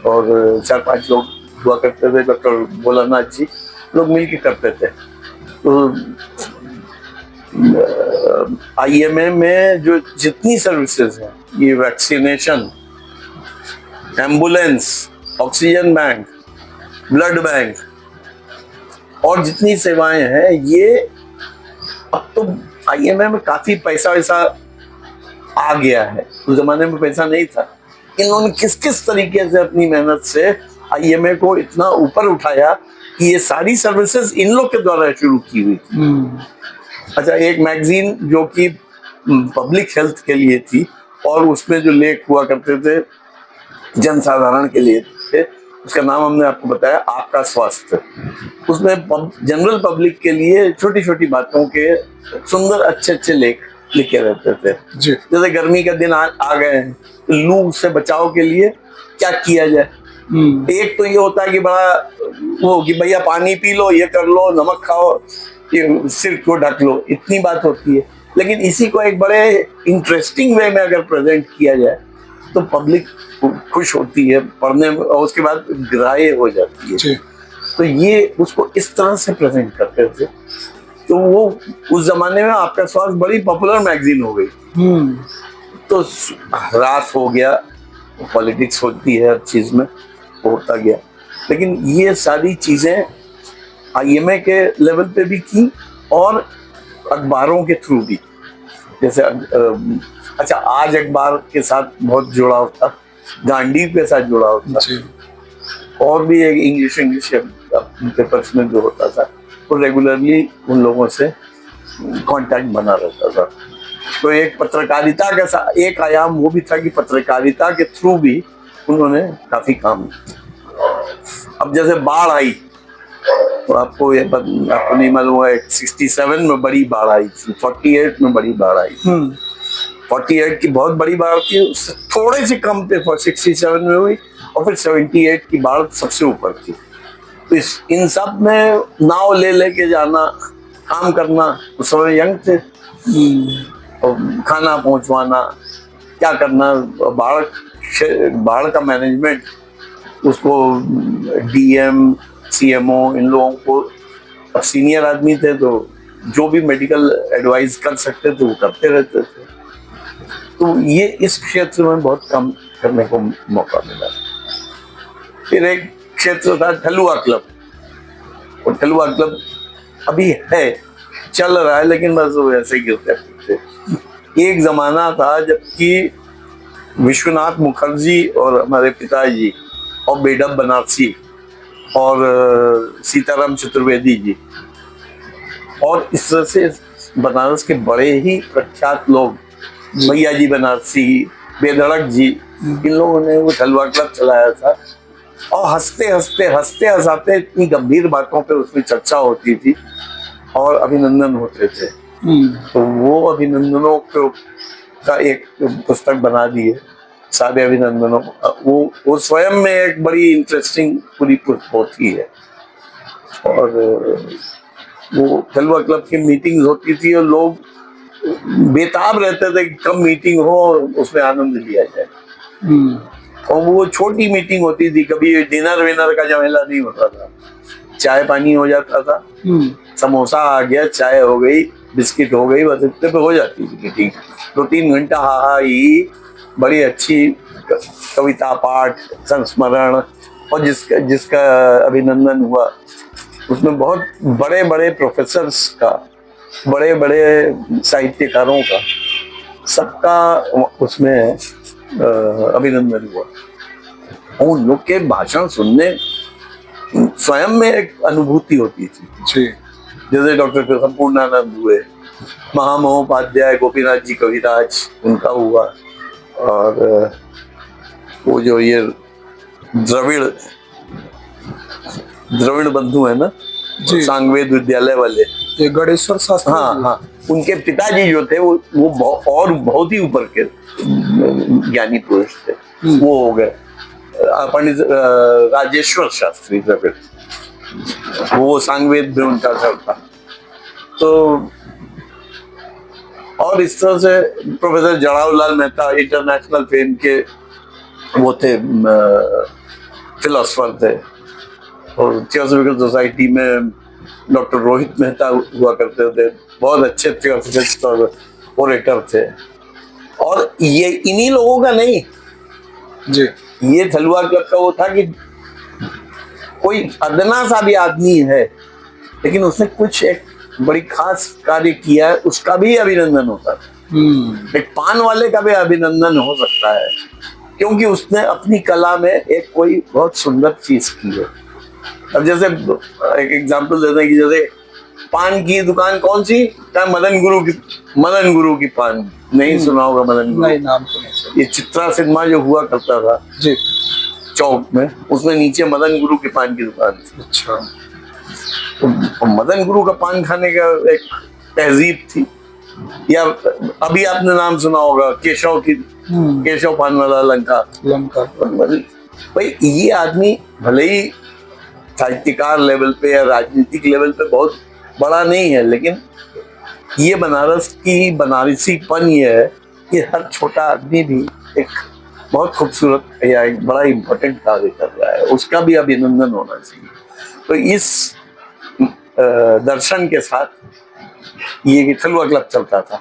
और 4-5 लोग हुआ करते थे, डॉक्टर भोलानाथ जी, लोग मिलके करते थे। तो आईएमए में जो जितनी सर्विसेज हैं, ये vaccination, ambulance, oxygen bank, blood bank और जितनी सेवाएं हैं, ये अब तो आईएमए में काफी पैसा वैसा आ गया है, उस जमाने में पैसा नहीं था। इन लोगों ने किस किस तरीके से अपनी मेहनत से आईएमए को इतना ऊपर उठाया कि ये सारी सर्विसेज इन लोग के द्वारा शुरू की हुई थी। अच्छा, एक मैगजीन जो कि पब्लिक हेल्थ के लिए थी और उसमें जो लेख हुआ करते थे जनसाधारण के लिए थे, उसका नाम हमने आपको बताया आपका स्वास्थ्य। उसमें जनरल पब्लिक के लिए छोटी छोटी बातों के सुंदर अच्छे अच्छे लेख लिखे रहते थे। जैसे गर्मी का दिन आ गए हैं, लू से बचाव के लिए क्या किया जाए। एक तो ये होता है कि बड़ा वो कि भैया पानी पी लो, ये कर लो, नमक खाओ, ये सिर को ढक लो, इतनी बात होती है। लेकिन इसी को एक बड़े इंटरेस्टिंग वे में अगर प्रेजेंट किया जाए तो पब्लिक खुश होती है पढ़ने में और उसके बाद ग्राह्य हो जाती है। तो ये उसको इस तरह से प्रेजेंट करते थे, तो वो उस जमाने में आपका स्वास्थ्य बड़ी पॉपुलर मैगजीन हो गई। तो ह्रास हो गया, पॉलिटिक्स होती है हर चीज में, होता गया। लेकिन ये सारी चीजें आईएमए के लेवल पे भी की और अखबारों के थ्रू भी। जैसे अच्छा, आज अखबार के साथ बहुत जुड़ा होता, गांधी के साथ जुड़ा होता, और भी एक इंग्लिश पेपर्स में जो होता था, तो रेगुलरली उन लोगों से कांटेक्ट बना रहता था। तो एक पत्रकारिता का एक आयाम वो भी था कि पत्रकारिता के थ्रू भी उन्होंने काफी काम किया। अब जैसे बाढ़ आई आपको नहीं मालूम है, 67 में बड़ी बाढ़ आई थी, 48 में बड़ी बाढ़ आई थी। 48 की बहुत बड़ी बाढ़ थी, उससे थोड़े से कम पे 67 में हुई, और फिर 78 की बाढ़ सबसे ऊपर थी। तो इन सब में नाव ले लेके जाना, काम करना, उस समय यंग थे, और खाना पहुंचवाना, क्या करना, बाढ़ का मैनेजमेंट, उसको डीएम सीएमओ इन लोगों को, सीनियर आदमी थे तो जो भी मेडिकल एडवाइस कर सकते थे वो करते रहते थे। तो ये इस क्षेत्र में बहुत कम करने को मौका मिला। फिर एक क्षेत्र था ठलुआ क्लब, और ठलुआ क्लब अभी है, चल रहा है, लेकिन बस वो ऐसे गिरते थे। एक जमाना था जबकि विश्वनाथ मुखर्जी और हमारे पिताजी और बेडम बनारसी और सीताराम चतुर्वेदी जी, और इस तरह से बनारस के बड़े ही प्रख्यात लोग, भैया जी बनारसी, बेधड़क जी, इन लोगों ने वो ठलुआ क्लब चलाया था। और हंसते हंसाते इतनी गंभीर बातों पे उसमें चर्चा होती थी और अभिनंदन होते थे। तो वो अभिनंदनों का एक पुस्तक बना दी है, सारे अभिनंदनों। वो स्वयं में एक बड़ी इंटरेस्टिंग पूरी होती है। और वो ठलुआ क्लब की मीटिंग्स होती थी और लोग बेताब रहते थे कि कब मीटिंग हो और उसमें आनंद लिया जाए। और वो छोटी मीटिंग होती थी, कभी डिनर विनर का झमेला नहीं होता था, चाय पानी हो जाता था, समोसा आ गया, चाय हो गई, बिस्किट हो गई, बस इतने पे हो जाती थी मीटिंग। 2-3 घंटा हा ही बड़ी अच्छी कविता पाठ, संस्मरण, और जिसका अभिनंदन हुआ उसमें बहुत बड़े बड़े प्रोफेसर्स का, बड़े बड़े साहित्यकारों का, सबका उसमें अभिनंदन हुआ। और उन लोग के भाषण सुनने स्वयं में एक अनुभूति होती थी जी। जैसे डॉक्टर संपूर्णानंद हुए, महामहोपाध्याय गोपीनाथ जी कविराज, उनका हुआ, और वो जो ये द्रविड़ बंधु है ना, सांगवेद विद्यालय वाले, ये गणेश्वर शास्त्री, हाँ, उनके पिताजी जो थे वो बहुत ही ऊपर के ज्ञानी पुरुष थे। वो हो गए पंडित राजेश्वर शास्त्री द्रविड़, वो सांगवेद में उनका घर था। तो और इस तरह से प्रोफेसर जड़ावलाल मेहता इंटरनेशनल फेम के वो थे, फिलोसफर थे। और थियोसॉफिकल सोसाइटी में डॉक्टर रोहित मेहता हुआ करते थे, बहुत अच्छे थियोसॉफिस्ट और ओरेटर थे। और ये इन्हीं लोगों का नहीं जी, ये ठलुआ क्लब का वो था कि कोई अदना सा भी आदमी है लेकिन उसने कुछ एक बड़ी खास कार्य किया है, उसका भी अभिनंदन होता था। एक पान वाले का भी अभिनंदन हो सकता है क्योंकि उसने अपनी कला में एक कोई बहुत सुंदर चीज की है। अब जैसे एक एग्जांपल देते हैं कि जैसे पान की दुकान कौन सी, मदन गुरु की पान, नहीं सुना होगा मदन गुरु? नहीं, नाम तो नहीं। ये चित्रा सिनेमा जो हुआ करता था जी चौक में, उसमें नीचे मदन गुरु की पान की दुकान थी। अच्छा। तो मदन गुरु का पान खाने का एक तहजीब थी। या अभी आपने नाम सुना होगा केशव की, केशव पान वाला लंका। भाई ये आदमी भले ही साहित्यकार लेवल पे या राजनीतिक लेवल पे बहुत बड़ा नहीं है, लेकिन ये बनारस की बनारसीपन ये है कि हर छोटा आदमी भी एक बहुत खूबसूरत या एक बड़ा इम्पोर्टेंट कार्य कर रहा है, उसका भी अभिनंदन होना चाहिए। तो इस दर्शन के साथ ये ठलुआ क्लब चलता था।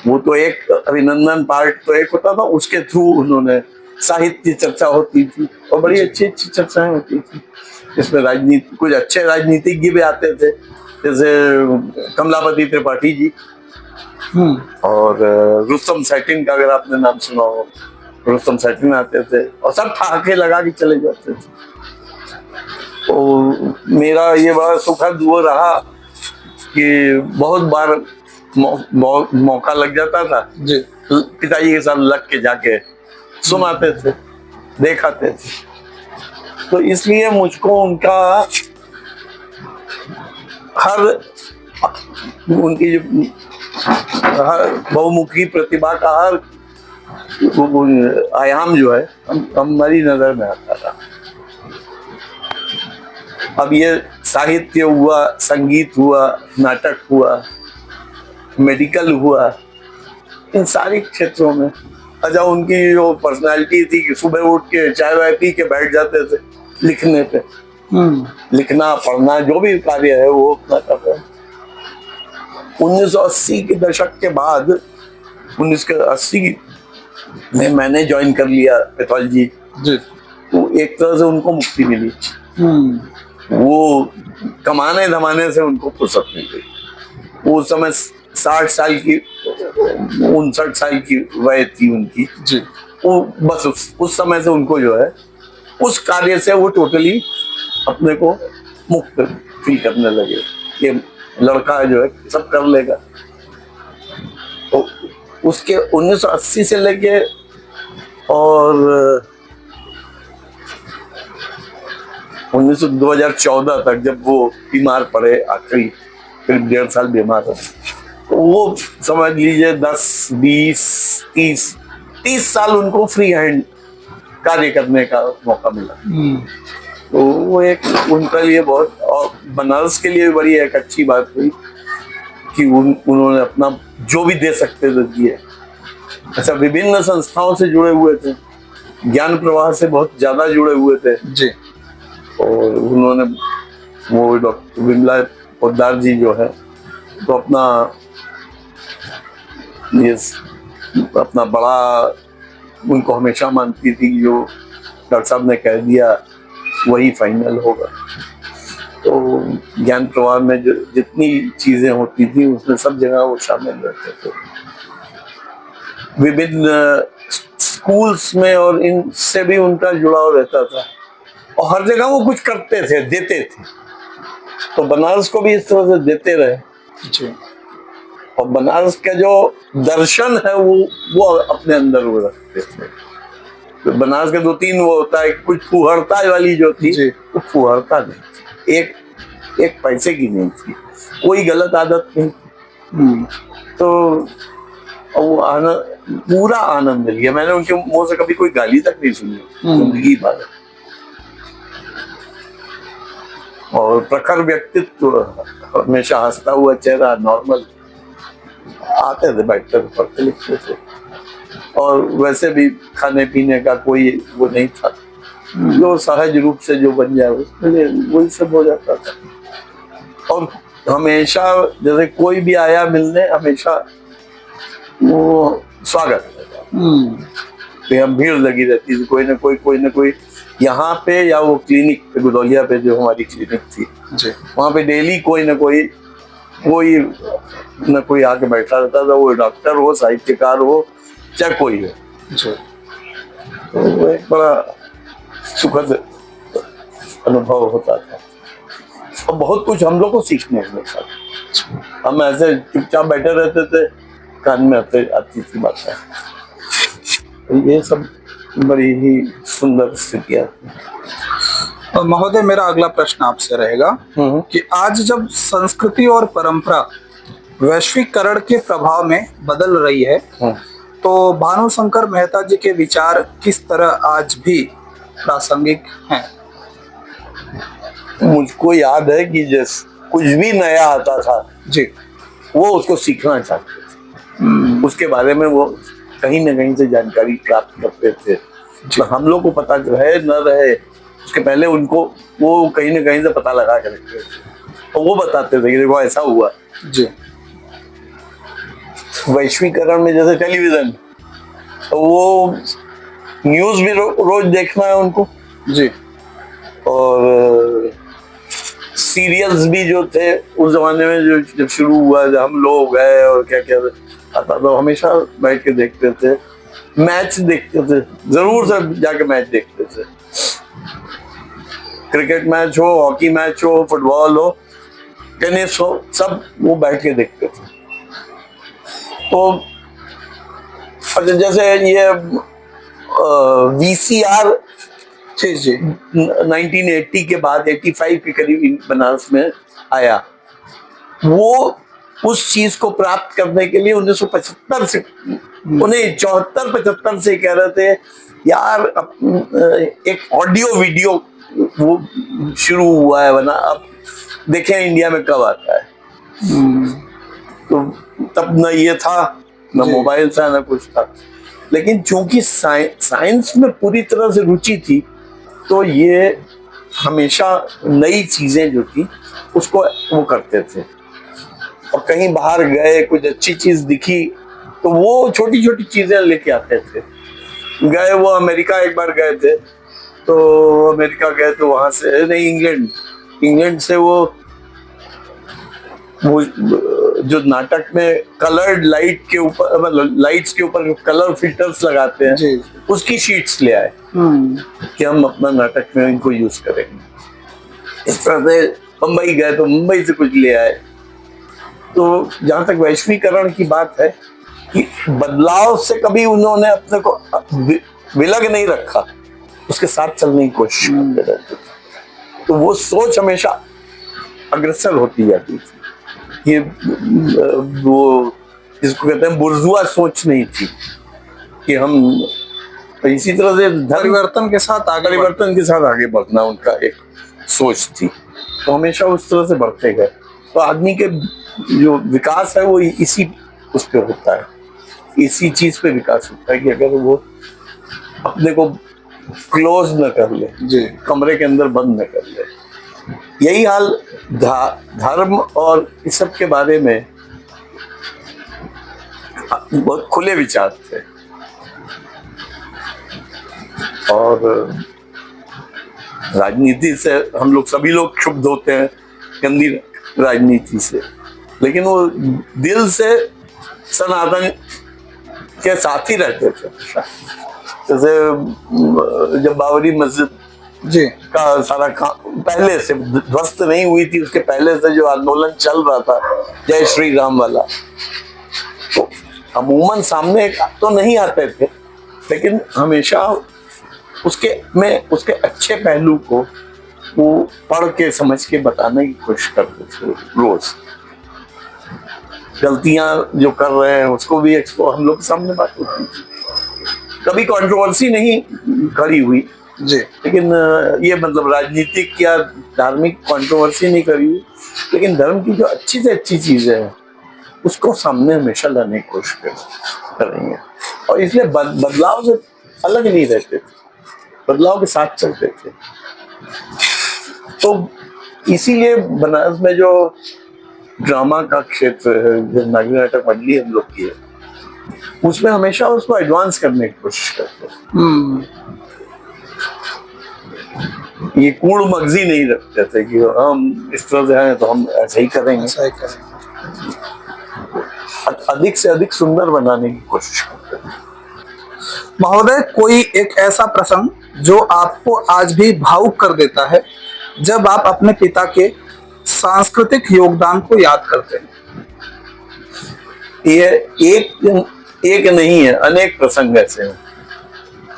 वो तो एक अभिनंदन पार्ट तो एक होता था, उसके थ्रू उन्होंने साहित्य चर्चा होती थी और बड़ी अच्छी अच्छी चर्चाएं होती थी। इसमें राजनीति, कुछ अच्छे राजनीतिज्ञ भी आते थे, जैसे कमलापति त्रिपाठी जी और रुस्तम सैटिन का अगर आपने नाम सुना हो, रुस्तम सैटिन आते थे और सब ठहाके लगा के चले जाते थे। तो मेरा ये बड़ा सुखद वो रहा कि बहुत बार मौका लग जाता था जी, पिताजी के साथ लग के जाके सुनाते थे, देखाते थे। तो इसलिए मुझको उनका हर उनकी जो हर बहुमुखी प्रतिभा का हर आयाम जो है हमारी नजर में आता था। अब ये साहित्य हुआ, संगीत हुआ, नाटक हुआ, मेडिकल हुआ, इन सारे क्षेत्रों में अच्छा उनकी जो पर्सनालिटी थी कि सुबह उठ के चाय वाय पी के बैठ जाते थे लिखने पे। लिखना पढ़ना जो भी कार्य है वो अपना कर रहे हैं। 1980 के दशक के बाद 1980 में मैंने ज्वाइन कर लिया पैथोलॉजी जी। तो एक तरह से उनको मुक्ति मिली। वो कमाने धमाने से उनको फुर्सत मिल गई। वो उस समय 60 साल की 59 साल की वय थी उनकी जी। वो बस उस समय से उनको जो है उस कार्य से वो टोटली अपने को मुक्त फील करने लगे। ये लड़का जो है सब कर लेगा। तो उसके 1980 से लेके और 2014 तक जब वो बीमार पड़े, आखिरी करीब 1.5 साल बीमार रहे, तो वो समझ लीजिए 10, 20, 30 साल उनको फ्री हैंड कार्य करने का मौका मिला। तो वो एक उनके लिए बहुत, और बनारस के लिए बड़ी एक अच्छी बात हुई कि उन्होंने अपना जो भी दे सकते थे दिए। अच्छा, विभिन्न संस्थाओं से जुड़े हुए थे, ज्ञान प्रवाह से बहुत ज्यादा जुड़े हुए थे जी। और उन्होंने वो डॉक्टर विमला पोद्दार जी जो है तो अपना बड़ा उनको हमेशा मानती थी कि जो डॉक्टर साहब ने कह दिया वही फाइनल होगा। तो ज्ञान प्रवाह में जो जितनी चीजें होती थी उसमें सब जगह वो शामिल रहते थे। विभिन्न स्कूल्स में और इनसे भी उनका जुड़ाव रहता था और हर जगह वो कुछ करते थे, देते थे। तो बनारस को भी इस तरह से देते रहे जी। और बनारस का जो दर्शन है वो अपने अंदर वो रखते थे। तो बनारस के 2-3 वो होता है, कुछ फुहरता वाली जो थी वो फुहरता नहीं, एक पैसे की नहीं थी, कोई गलत आदत नहीं। तो वो आनंद, पूरा आनंद मिल गया। मैंने उनके मुंह से कभी कोई गाली तक नहीं सुनी जिंदगी भर। और प्रखर व्यक्तित्व, हमेशा हंसता हुआ चेहरा, नॉर्मल, आते थे, बैठते थे, पढ़ते लिखते थे। और वैसे भी खाने पीने का कोई वो नहीं था, जो सहज रूप से जो बन जाए वही सब हो जाता था। और हमेशा जैसे कोई भी आया मिलने, हमेशा वो स्वागत, भीड़ लगी रहती थी, कोई ना कोई यहाँ पे या वो क्लिनिक पे, गुदौलिया पे जो हमारी क्लिनिक थी जी, वहाँ पे डेली कोई ना कोई आके बैठा रहता था। वो डॉक्टर हो, साहित्यकार हो, चाहे कोई हो जी। तो वो एक बड़ा सुखद अनुभव होता था और बहुत कुछ हम लोग को सीखने को मिलता। हम ऐसे चुपचाप बैठे रहते थे, कान में आती थी बातें। ये सब बड़ी ही सुंदर स्थितियां। महोदय, मेरा अगला प्रश्न आपसे रहेगा कि आज जब संस्कृति और परंपरा वैश्वीकरण के प्रभाव में बदल रही है तो भानुशंकर मेहता जी के विचार किस तरह आज भी प्रासंगिक हैं? मुझको याद है कि कुछ भी नया आता था जी, वो उसको सीखना चाहते थे, उसके बारे में वो कहीं ना कहीं से जानकारी प्राप्त करते थे। तो हम लोग को पता रहे न रहे, उसके पहले उनको वो कहीं ना कहीं से पता लगा के रखते थे और वो बताते थे कि देखो ऐसा हुआ जी। वैश्वीकरण में जैसे टेलीविजन, तो वो न्यूज भी रोज देखना है उनको जी। और सीरियल्स भी जो थे उस जमाने में, जो जब शुरू हुआ, जब हम लोग गए और क्या क्या आता था, हमेशा बैठ के देखते थे, मैच देखते थे, जरूर से जाके मैच देखते थे। क्रिकेट मैच हो, हॉकी मैच हो, फुटबॉल हो, टेनिस हो, सब वो बैठ के देखते थे। तो जैसे ये VCR जी 1980 के बाद 85 के करीब बनारस में आया, वो उस चीज को प्राप्त करने के लिए 1975 से, उन्हें 74-75 से कह रहे थे यार एक ऑडियो वीडियो वो शुरू हुआ है, वरना अब देखें इंडिया में कब आता है। तो तब न ये था, न मोबाइल था, न कुछ था, लेकिन चूंकि साइंस में पूरी तरह से रुचि थी, तो ये हमेशा नई चीजें जो थी उसको वो करते थे। और कहीं बाहर गए, कुछ अच्छी चीज दिखी तो वो छोटी छोटी चीजें लेके आते थे। गए वो अमेरिका एक बार गए थे, तो अमेरिका गए तो वहां से नहीं, इंग्लैंड से वो जो नाटक में कलर्ड लाइट के ऊपर, मतलब लाइट्स के ऊपर कलर फिल्टर्स लगाते हैं जी। उसकी शीट्स ले आए कि हम अपना नाटक में इनको यूज करेंगे। इस तरह से मुंबई गए तो मुंबई से कुछ ले आए। तो जहां तक वैश्वीकरण की बात है कि बदलाव से कभी उन्होंने अपने को विलग नहीं रखा, उसके साथ चलने की कोशिश करते रहते थे। तो वो सोच हमेशा अग्रसर होती जाती थी। ये वो जिसको कहते हैं बुर्जुआ सोच नहीं थी कि हम, तो इसी तरह से परिवर्तन के साथ आगे बढ़ना उनका एक सोच थी। तो हमेशा उस तरह से बढ़ते गए। तो आदमी के जो विकास है वो इसी उस पे होता है, इसी चीज पे विकास होता है कि अगर वो अपने को क्लोज न कर ले, कमरे के अंदर बंद न कर ले। यही हाल धर्म और इस सब के बारे में बहुत खुले विचार थे। और राजनीति से हम लोग सभी लोग क्षुब्ध होते हैं, गंदी राजनीति से, लेकिन वो दिल से सनातन के साथ ही रहते थे। जैसे जब बाबरी मस्जिद का सारा पहले से ध्वस्त नहीं हुई थी, उसके पहले से जो आंदोलन चल रहा था जय श्री राम वाला, तो अमूमन सामने तो नहीं आते थे, लेकिन हमेशा उसके अच्छे पहलू को वो पढ़ के समझ के बताने की कोशिश करते थे। रोज गलतियां जो कर रहे हैं उसको भी हम लोग सामने बात होती थी। कभी कंट्रोवर्सी नहीं करी हुई जी, लेकिन ये मतलब राजनीतिक या धार्मिक कंट्रोवर्सी नहीं करी हुई, लेकिन धर्म की जो अच्छी से अच्छी चीजें हैं उसको सामने हमेशा लाने की कोशिश करेंगे। और इसलिए बदलाव से अलग नहीं रहते थे, बदलाव के साथ चलते थे। तो इसीलिए बनारस में जो ड्रामा का क्षेत्र है, जो नागरी नाटक मंडली हम लोग की है, उसमें हमेशा उसको एडवांस करने की कोशिश करते हैं। ये कूड़ मगजी नहीं रखते थे कि हम इस तरह से हैं तो हम ऐसा ही करेंगे, अधिक से अधिक सुंदर बनाने की कोशिश करते हैं। महोदय, कोई एक ऐसा प्रसंग जो आपको आज भी भावुक कर देता है जब आप अपने पिता के सांस्कृतिक योगदान को याद करते हैं? ये एक नहीं है, अनेक प्रसंग ऐसे हैं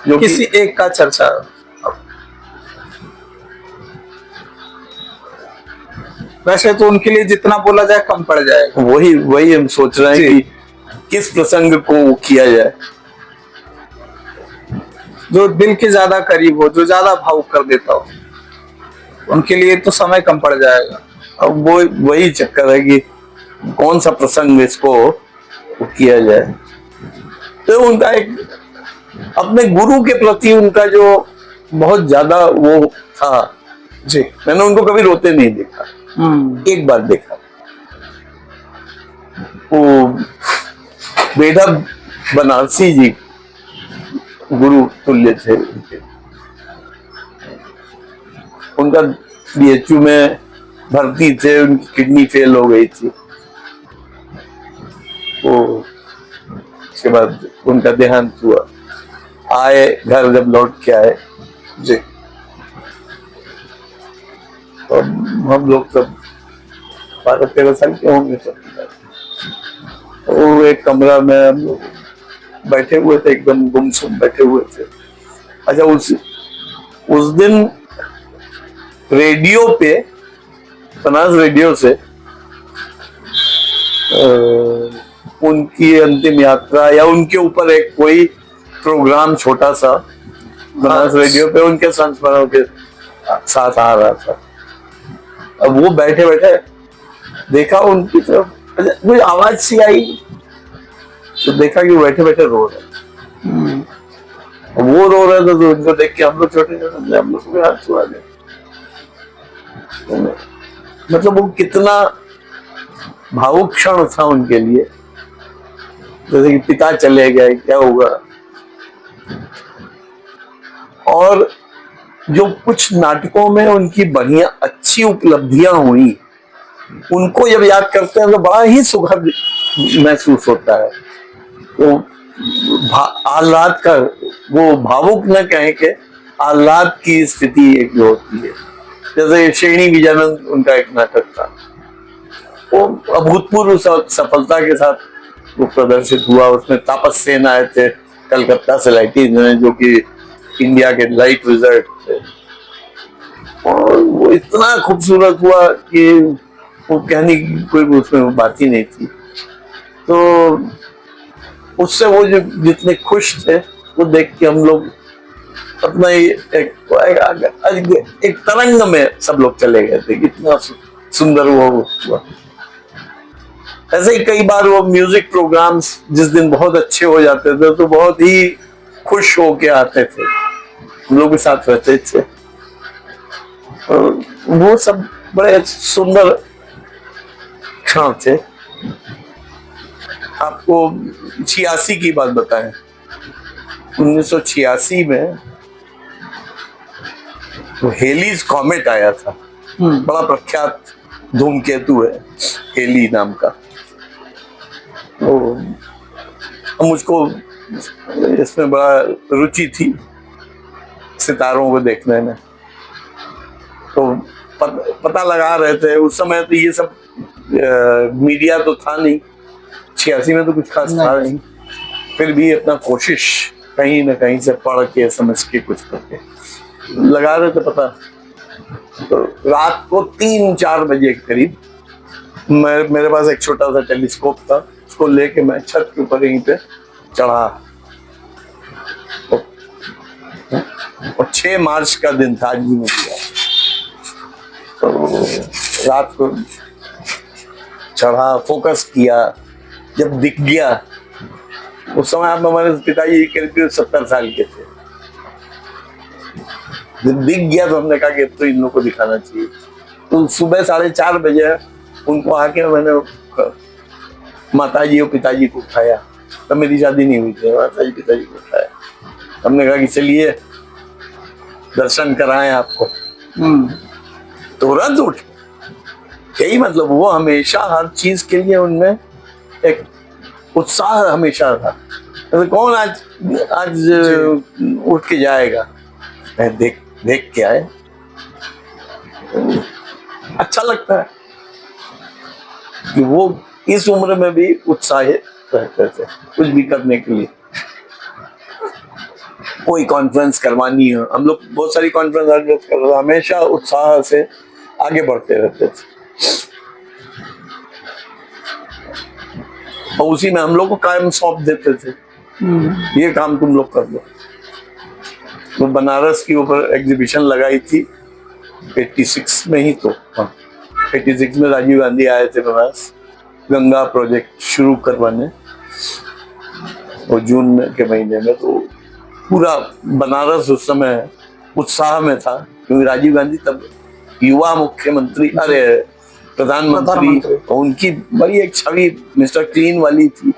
जो किसी एक का चर्चा। वैसे तो उनके लिए जितना बोला जाए कम पड़ जाएगा। वही हम सोच रहे हैं कि किस प्रसंग को किया जाए जो दिल के ज्यादा करीब हो, जो ज्यादा भावुक कर देता हो। उनके लिए तो समय कम पड़ जाएगा। अब वही चक्कर है कि कौन सा प्रसंग इसको किया जाए। तो उनका एक अपने गुरु के प्रति उनका जो बहुत ज्यादा वो था जी, मैंने उनको कभी रोते नहीं देखा। एक बार देखा, वो वेदव बनारसी जी गुरु तुल्य थे उनका बीएचयू में भर्ती थे, उनकी किडनी फेल हो गई थी। वो उसके बाद उनका देहांत हुआ। आए घर, जब लौट के आए जी, तो हम लोग सब 12-13 साल के होंगे सब। वो एक कमरा में हम लोग बैठे हुए थे, एकदम गुमसुम बैठे हुए थे। अच्छा, उस दिन रेडियो पे, बनारस रेडियो से उनकी अंतिम यात्रा या उनके ऊपर एक कोई प्रोग्राम छोटा सा बनारस रेडियो पे उनके संस्मरणों के साथ आ रहा था। अब वो बैठे बैठे देखा उनकी तरफ, कोई आवाज सी आई तो देखा कि वो बैठे बैठे रो रहे। वो रो रहे थे तो उनको देख के हम लोग छोटे छोटे हम लोग को हाथ छुआ गए। मतलब वो कितना भावुक क्षण था उनके लिए, जैसे कि पिता चले गए, क्या होगा। और जो कुछ नाटकों में उनकी बढ़िया अच्छी उपलब्धियां हुई, उनको जब याद करते हैं तो बड़ा ही सुखद महसूस होता है। तो आह्लाद का, वो भावुक न कहें के आह्लाद की स्थिति एक जो होती है, जैसे श्रेणी विजयानंद उनका एक नाटक था, वो अभूतपूर्व सफलता के साथ वो प्रदर्शित हुआ। उसमें तापस सेन आए थे कलकत्ता से लाइटिंग, जो कि इंडिया के लाइट विजर्ड थे, और वो इतना खूबसूरत हुआ कि वो कहने की कोई उसमें बात ही नहीं थी। तो उससे वो जो जितने खुश थे वो देख के हम लोग अपना एक तरंग में सब लोग चले गए थे, कितना सुंदर वो हुआ। ऐसे ही कई बार वो म्यूजिक प्रोग्राम्स जिस दिन बहुत अच्छे हो जाते थे तो बहुत ही खुश होके आते थे, हम लोग के साथ रहते थे। और वो सब बड़े सुंदर क्षण थे। आपको 86 की बात बताएं, 1986 में तो हेलीज कॉमेट आया था, बड़ा प्रख्यात धूमकेतु है हेली नाम का। तो मुझको इसमें बड़ा रुचि थी, सितारों को देखने में। तो पता लगा रहे थे उस समय, तो ये सब मीडिया तो था नहीं, 86 में तो कुछ खास था नहीं, फिर भी अपना कोशिश कहीं ना कहीं से पढ़ के समझ के कुछ करके लगा रहे थे पता। तो रात को 3-4 बजे के करीब मेरे पास एक छोटा सा टेलीस्कोप था, उसको लेके मैं छत के ऊपर यहीं पे चढ़ा। और 6 मार्च का दिन था, आज भी मुझे। तो रात को चढ़ा, फोकस किया, जब दिख गया, उस समय आप हमारे पिताजी करीब 70 साल के थे, जब दिख गया तो हमने कहा कि तो इन लोगों को दिखाना चाहिए। तो सुबह 4:30 बजे उनको आके मैंने माताजी और पिताजी को उठाया, तब मेरी शादी नहीं हुई थी, माताजी पिताजी को उठाया, हमने कहा कि चलिए दर्शन कराएं आपको। तुरंत उठ, यही मतलब वो हमेशा हर चीज के लिए उनमें एक उत्साह हमेशा था। तो कौन आज उठ के जाएगा, देख के आए, अच्छा लगता है कि वो इस उम्र में भी उत्साहित रहते थे कुछ भी करने के लिए। कोई कॉन्फ्रेंस करवानी है, हम लोग बहुत सारी कॉन्फ्रेंस ऑर्गेनाइज कर रहे थे, हमेशा उत्साह से आगे बढ़ते रहते थे। और उसी में हम लोग को कायम सौंप देते थे, ये काम तुम लोग कर लो। तो बनारस की ऊपर एग्जीबिशन लगाई थी 86 में ही, तो हाँ 86 में राजीव गांधी आए थे बनारस गंगा प्रोजेक्ट शुरू करवाने, और जून के महीने में। तो पूरा बनारस उस समय उत्साह में था, क्योंकि राजीव गांधी तब युवा मुख्यमंत्री, अरे प्रधानमंत्री, उनकी बड़ी एक छवि मिस्टर क्लीन वाली थी।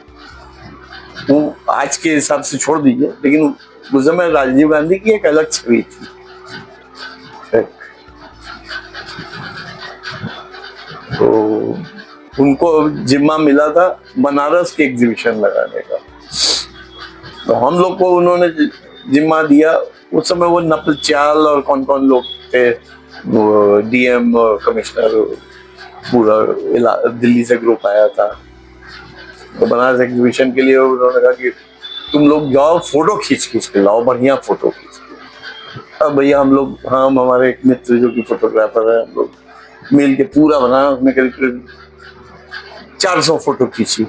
वो आज के हिसाब से छोड़ दीजिए, लेकिन उस समय राजीव गांधी की एक अलग छवि थी। तो उनको जिम्मा मिला था बनारस की एग्जीबिशन लगाने का, तो हम लोग को उन्होंने जिम्मा दिया। उस समय वो नपल च्याल और कौन कौन लोग थे, वो डीएम और कमिश्नर, पूरा दिल्ली से ग्रुप आया था। तो बनारस एग्जीबिशन के लिए उन्होंने कहा कि तुम लोग जाओ, फोटो खींच के लाओ, बढ़िया फोटो खींच के। अब भैया हम हमारे एक मित्र जो कि फोटोग्राफर है, हम लोग मिल के पूरा बनारस में करीब 400 फोटो खींची,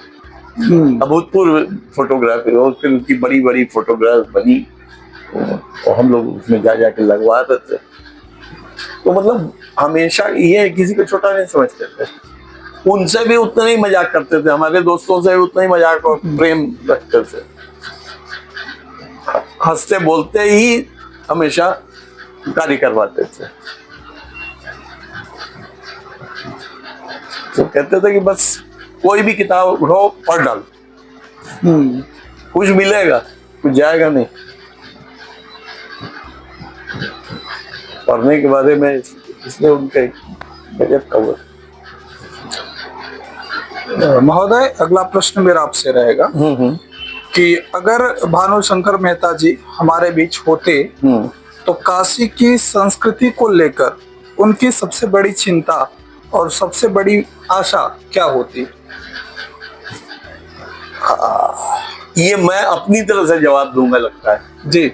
अभूतपूर्व फोटोग्राफी, और फिर उनकी बड़ी बड़ी फोटोग्राफ बनी और हम लोग उसमें जा जाके लगवाते थे। तो मतलब हमेशा ये किसी को छोटा नहीं समझते थे, उनसे भी उतना ही मजाक करते थे, हमारे दोस्तों से भी उतना ही मजाक और प्रेम रखते थे, हंसते बोलते ही हमेशा कार्य करवाते थे। तो कहते थे कि बस कोई भी किताब उठाओ पढ़ डाल, कुछ मिलेगा कुछ जाएगा नहीं। पढ़ने के बारे में इसलिए उनके गजब का हुआ। महोदय, अगला प्रश्न मेरा आपसे रहेगा कि अगर भानुशंकर मेहता जी हमारे बीच होते तो काशी की संस्कृति को लेकर उनकी सबसे बड़ी चिंता और सबसे बड़ी आशा क्या होती? ये मैं अपनी तरह से जवाब दूंगा लगता है जी।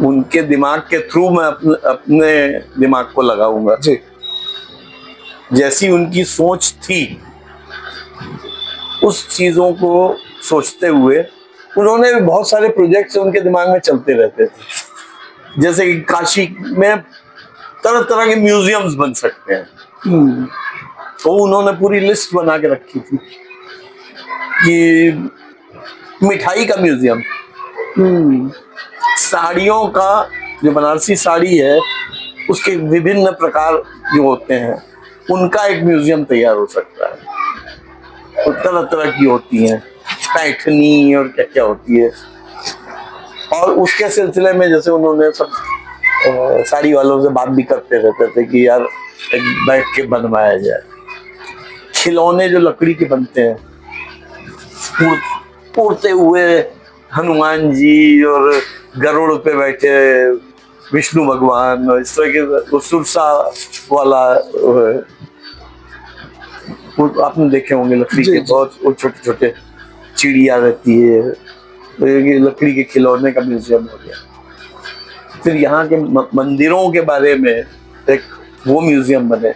उनके दिमाग के थ्रू मैं अपने दिमाग को लगाऊंगा जी। जैसी उनकी सोच थी, उस चीजों को सोचते हुए उन्होंने बहुत सारे प्रोजेक्ट्स उनके दिमाग में चलते रहते थे। जैसे कि काशी में तरह तरह के म्यूजियम्स बन सकते हैं, तो उन्होंने पूरी लिस्ट बना के रखी थी कि मिठाई का म्यूजियम, साड़ियों का, जो बनारसी साड़ी है उसके विभिन्न प्रकार जो होते हैं उनका एक म्यूजियम तैयार हो सकता है, और तरह तरह की होती हैं, पैठनी और क्या क्या होती है। और उसके सिलसिले में जैसे उन्होंने सब साड़ी वालों से बात भी करते रहते थे कि यार एक बैठ के बनवाया जाए। खिलौने जो लकड़ी के बनते हैं, उड़ते हुए हनुमान जी और गरुड़ पे बैठे विष्णु भगवान, और इस तरह के सुरसा वाला वो आपने देखे होंगे लकड़ी के, बहुत छोटे छोटे चिड़िया रहती है, तो ये लकड़ी के खिलौने का म्यूजियम हो गया। फिर यहाँ के मंदिरों के बारे में एक वो म्यूजियम बने,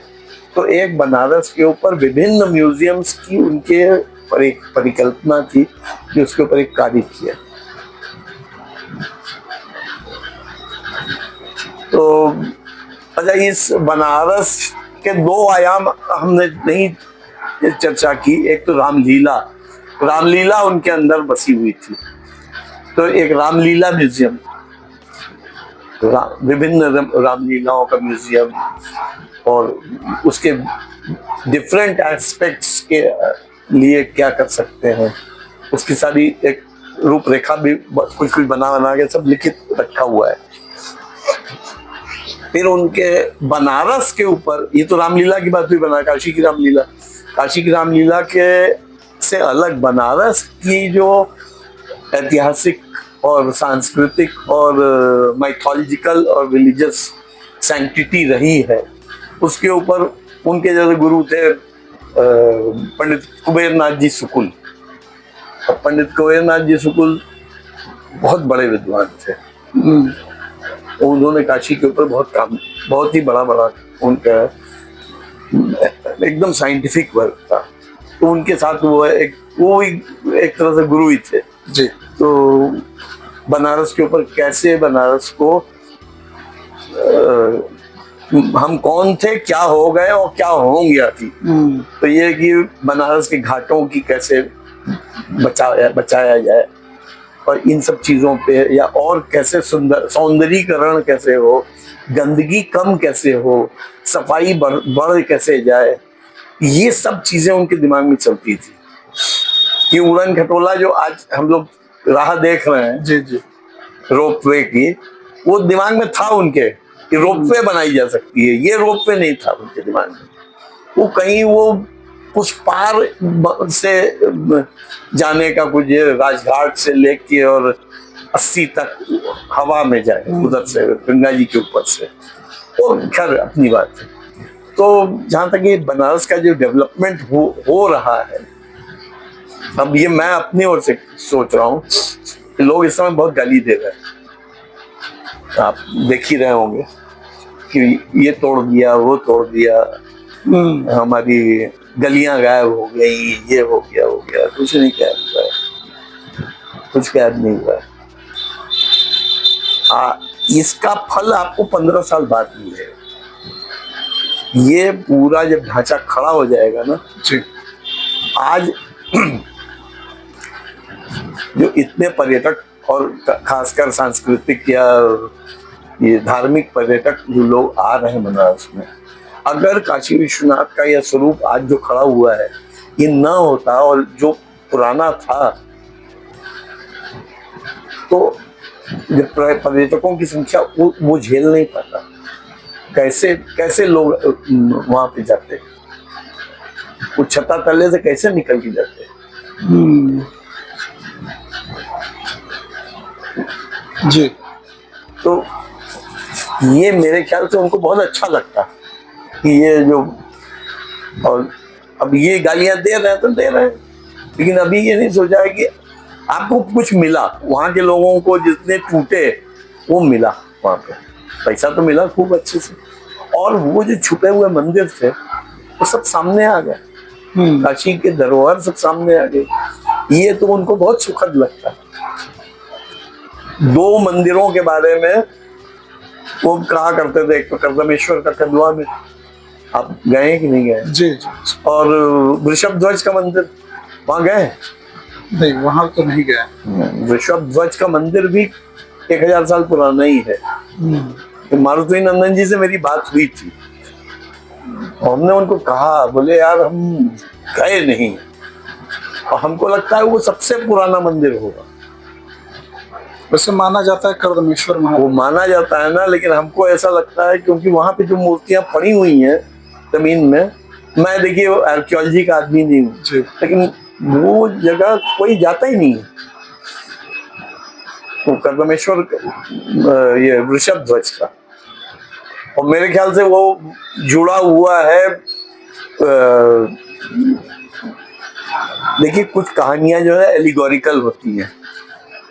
तो एक बनारस के ऊपर विभिन्न म्यूजियम्स की उनके पर एक परिकल्पना थी कि उसके ऊपर एक कार्य किया। तो अच्छा, इस बनारस के दो आयाम हमने नहीं चर्चा की। एक तो रामलीला, रामलीला उनके अंदर बसी हुई थी, तो एक रामलीला म्यूजियम, विभिन्न रामलीलाओं का म्यूजियम, और उसके डिफरेंट एस्पेक्ट्स के लिए क्या कर सकते हैं उसकी सारी एक रूपरेखा भी कुछ बना के सब लिखित रखा हुआ है। फिर उनके बनारस के ऊपर, ये तो रामलीला की बात हुई, बना काशी की रामलीला, काशी की रामलीला के से अलग बनारस की जो ऐतिहासिक और सांस्कृतिक और माइथोलॉजिकल और रिलीजियस सैंक्टिटी रही है, उसके ऊपर उनके जैसे गुरु थे पंडित कुबेरनाथ जी सुकुल। पंडित कुबेरनाथ जी सुकुल बहुत बड़े विद्वान थे, उन्होंने काशी के ऊपर बहुत ही बड़ा उनका एकदम साइंटिफिक वर्क था। तो उनके साथ वो एक तरह से गुरु ही थे जी। तो बनारस के ऊपर कैसे बनारस को हम कौन थे, क्या हो गए और क्या होंगे अभी, तो ये कि बनारस के घाटों की कैसे बचाया जाए, और इन सब चीजों पे, या और कैसे सौंदर्यीकरण कैसे हो, गंदगी कम कैसे हो, सफाई बढ़ कैसे जाए, ये सब चीजें उनके दिमाग में चलती थी। कि उड़न खटोला जो आज हम लोग राह देख रहे हैं जी जी, रोपवे की, वो दिमाग में था उनके कि रोपवे बनाई जा सकती है। ये रोपवे नहीं था उनके दिमाग में, वो कहीं वो उस पार से जाने का, कुछ राजघाट से लेके और 80 तक हवा में जाए, उधर से गंगा जी के ऊपर से, वो खैर अपनी बात है। तो जहां तक ये बनारस का जो डेवलपमेंट हो रहा है, अब ये मैं अपनी ओर से सोच रहा हूँ, लोग इस समय बहुत गाली दे रहे हैं, आप देख ही रहे होंगे कि ये तोड़ दिया, वो तोड़ दिया, हमारी गलियां गायब हो गई, ये हो गया, कुछ नहीं गायब हुआ है, कुछ गायब नहीं हुआ है। इसका फल आपको 15 साल बाद मिलेगा। ये पूरा जब ढांचा खड़ा हो जाएगा ना जी। आज जो इतने पर्यटक और खासकर सांस्कृतिक या ये धार्मिक पर्यटक जो लोग आ रहे हैं बनारस में, अगर काशी विश्वनाथ का यह स्वरूप आज जो खड़ा हुआ है ये ना होता और जो पुराना था, तो पर्यटकों की संख्या वो झेल नहीं पाता। कैसे कैसे लोग वहां पे जाते, वो छत्ता तले से कैसे निकल के जाते। जी। तो ये मेरे ख्याल से उनको बहुत अच्छा लगता कि ये जो, और अब ये गालियां दे रहे हैं तो दे रहे हैं, लेकिन अभी ये नहीं सोचा है कि आपको कुछ मिला। वहां के लोगों को जितने टूटे वो मिला, वहां पे पैसा तो मिला खूब अच्छे से, और वो जो छुपे हुए मंदिर थे वो सब सामने आ गए, काशी के धरोहर सब सामने आ गए। ये तो उनको बहुत सुखद लगता है। 2 मंदिरों के बारे में वो कहा करते थे, एक तो कर्दमेश्वर का कदवा में, आप गए कि नहीं गए? जी। और वृषभ ध्वज का मंदिर वहां गए? नहीं, वहां तो नहीं गए। वृषभ ध्वज का मंदिर भी 1000 साल पुराना ही है। तो मारुति नंदन जी से मेरी बात हुई थी, हमने उनको कहा, बोले यार हम गए नहीं और हमको लगता है वो सबसे पुराना मंदिर होगा। वैसे माना जाता है कर्दमेश्वर वो माना जाता है ना, लेकिन हमको ऐसा लगता है क्योंकि वहां पे जो मूर्तियां पड़ी हुई हैं जमीन में, मैं देखिए आर्कियोलॉजी का आदमी नहीं हूँ, लेकिन वो जगह कोई जाता ही नहीं है। तो कर्दमेश्वर ये वृषभ ध्वज का, और मेरे ख्याल से वो जुड़ा हुआ है। देखिए कुछ कहानियां जो है एलिगोरिकल होती हैं,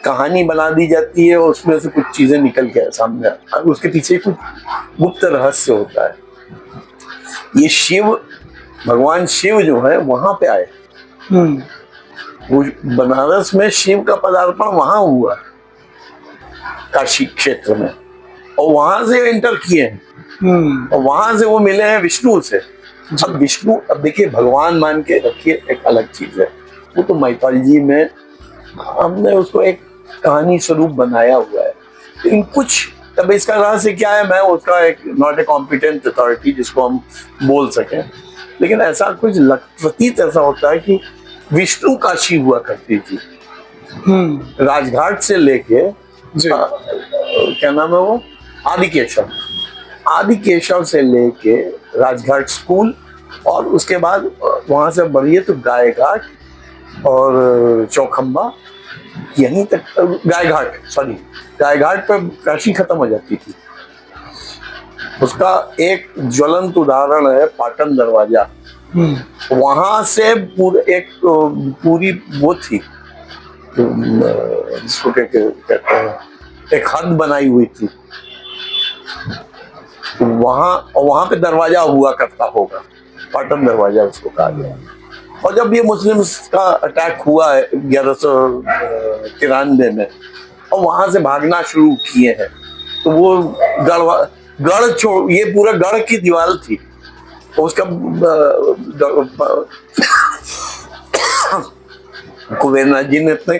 कहानी बना दी जाती है और उसमें से कुछ चीजें निकल के सामने आती है, उसके पीछे कुछ गुप्त रहस्य होता है। ये शिव, भगवान शिव जो है वहां पे आए, वो बनारस में शिव का पदार्पण वहां हुआ, काशी क्षेत्र में, और वहां से एंटर किए हैं, और वहां से वो मिले हैं विष्णु से। अब विष्णु, अब देखिए भगवान मान के रखिए एक अलग चीज है, वो तो माइथोलॉजी में हमने उसको एक कहानी स्वरूप बनाया हुआ है, लेकिन कुछ, तब इसका रहस्य क्या है, मैं उसका एक नॉट ए कॉम्पिटेंट अथॉरिटी जिसको हम बोल सकें, लेकिन ऐसा कुछ प्रतीत ऐसा होता है कि विष्णु काशी हुआ करती थी। राजघाट से लेके क्या नाम है वो, आदिकेशव से लेके राजघाट स्कूल, और उसके बाद वहां से बढ़िए तो गायघाट और चौखंबा, यहीं तक गायघाट पर काशी खत्म हो जाती थी। उसका एक ज्वलंत उदाहरण है पाटन दरवाजा। वहां से पूरी वो थी, जिसको कहते हैं, एक हद बनाई हुई थी वहां पे दरवाजा हुआ करता होगा, पाटन दरवाजा उसको कहा गया। और जब ये मुस्लिम्स का अटैक हुआ है 1193 में, और वहां से भागना शुरू किए हैं, तो वो गढ़ छोड़, ये पूरा गढ़ की दीवार थी, उसका कुबेरनाथ जी ने अपने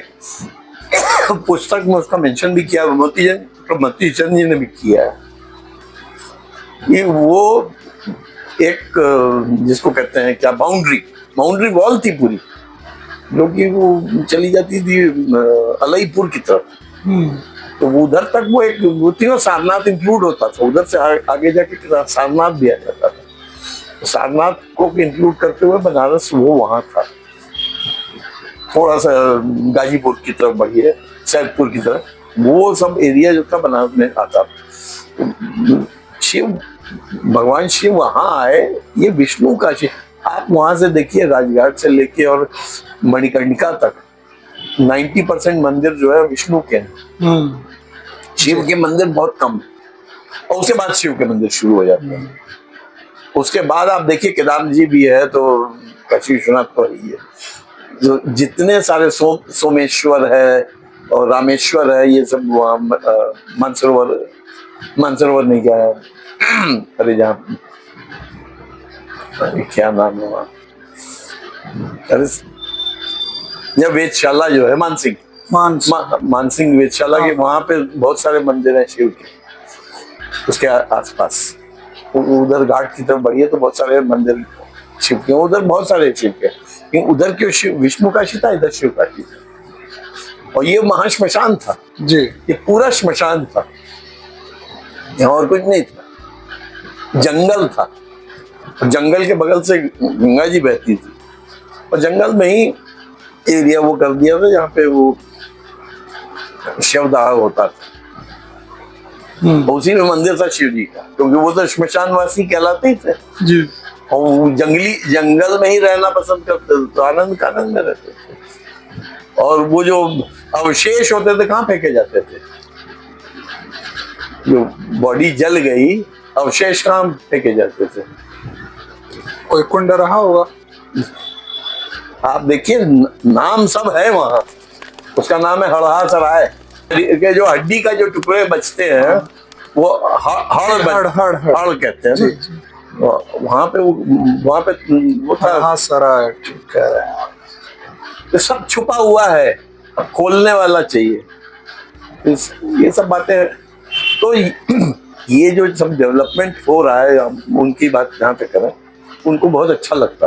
पुस्तक में उसका मेंशन भी किया, मोती चंद जी ने भी किया है। ये वो एक जिसको कहते हैं क्या, बाउंड्री वॉल थी पूरी, जो कि वो चली जाती थी अलईपुर की तरफ, तो वो उधर तक वो एक वो थी, और सारनाथ इंक्लूड होता था, उधर से आगे जाके सारनाथ भी आ जाता था। तो सारनाथ को इंक्लूड करते हुए बनारस वो वहां था, थोड़ा सा गाजीपुर की तरफ बढ़िए, सैदपुर की तरफ, वो सब एरिया जो था बनारस में आता। शिव, भगवान शिव वहां आए, ये विष्णु का शिव। आप वहां से देखिए राजघाट से लेके और मणिकर्णिका तक 90% मंदिर जो है विष्णु के हैं। शिव के मंदिर बहुत कम, और उसके बाद शिव के मंदिर शुरू हो जाते हैं। उसके बाद आप देखिए केदार जी भी है, तो काशी विश्वनाथ तो है ही है। जो जितने सारे सोमेश्वर है और रामेश्वर है, ये सब वहाँ मानसरोवर नहीं क्या है अरे जहाँ क्या नाम है वहाँ, अरे यह वेधशाला जो है मानसिंह मानसिंह वेधशाला के वहां पे बहुत सारे मंदिर हैं शिव के, उसके आसपास उधर घाट की तरफ बढ़िए तो बहुत सारे मंदिर शिव के, उधर बहुत सारे शिव के, लेकिन उधर क्यों शिव विष्णु काशी था, इधर शिव काशी था। और ये महाश्मशान था जी, ये पूरा श्मशान था, यहाँ और कुछ नहीं था, जंगल था। जंगल के बगल से गंगा जी बहती थी और जंगल में ही एरिया वो कर दिया था जहाँ पे वो शवदाह होता था। उसी में मंदिर था शिव जी का, क्योंकि वो तो श्मशानवासी कहलाते ही थे जी। और वो जंगल में ही रहना पसंद करते थे, तो आनंद में रहते थे। और वो जो अवशेष होते थे कहाँ फेंके जाते थे, जो बॉडी जल गई अवशेष कहाँ फेंके जाते थे, कोई कुंड रहा होगा, आप देखिए नाम सब है वहाँ, उसका नाम है हड़हा सराय के, जो हड्डी का जो टुकड़े बचते हैं वो हड़ कहते हैं ना, वहाँ पे वो था। हाँ सराय, ठीक है। तो सब छुपा हुआ है, खोलने वाला चाहिए। ये सब बातें, तो ये जो सब डेवलपमेंट हो रहा है, उनकी बात जहाँ पे करें, उनको बहुत अच्छा लगता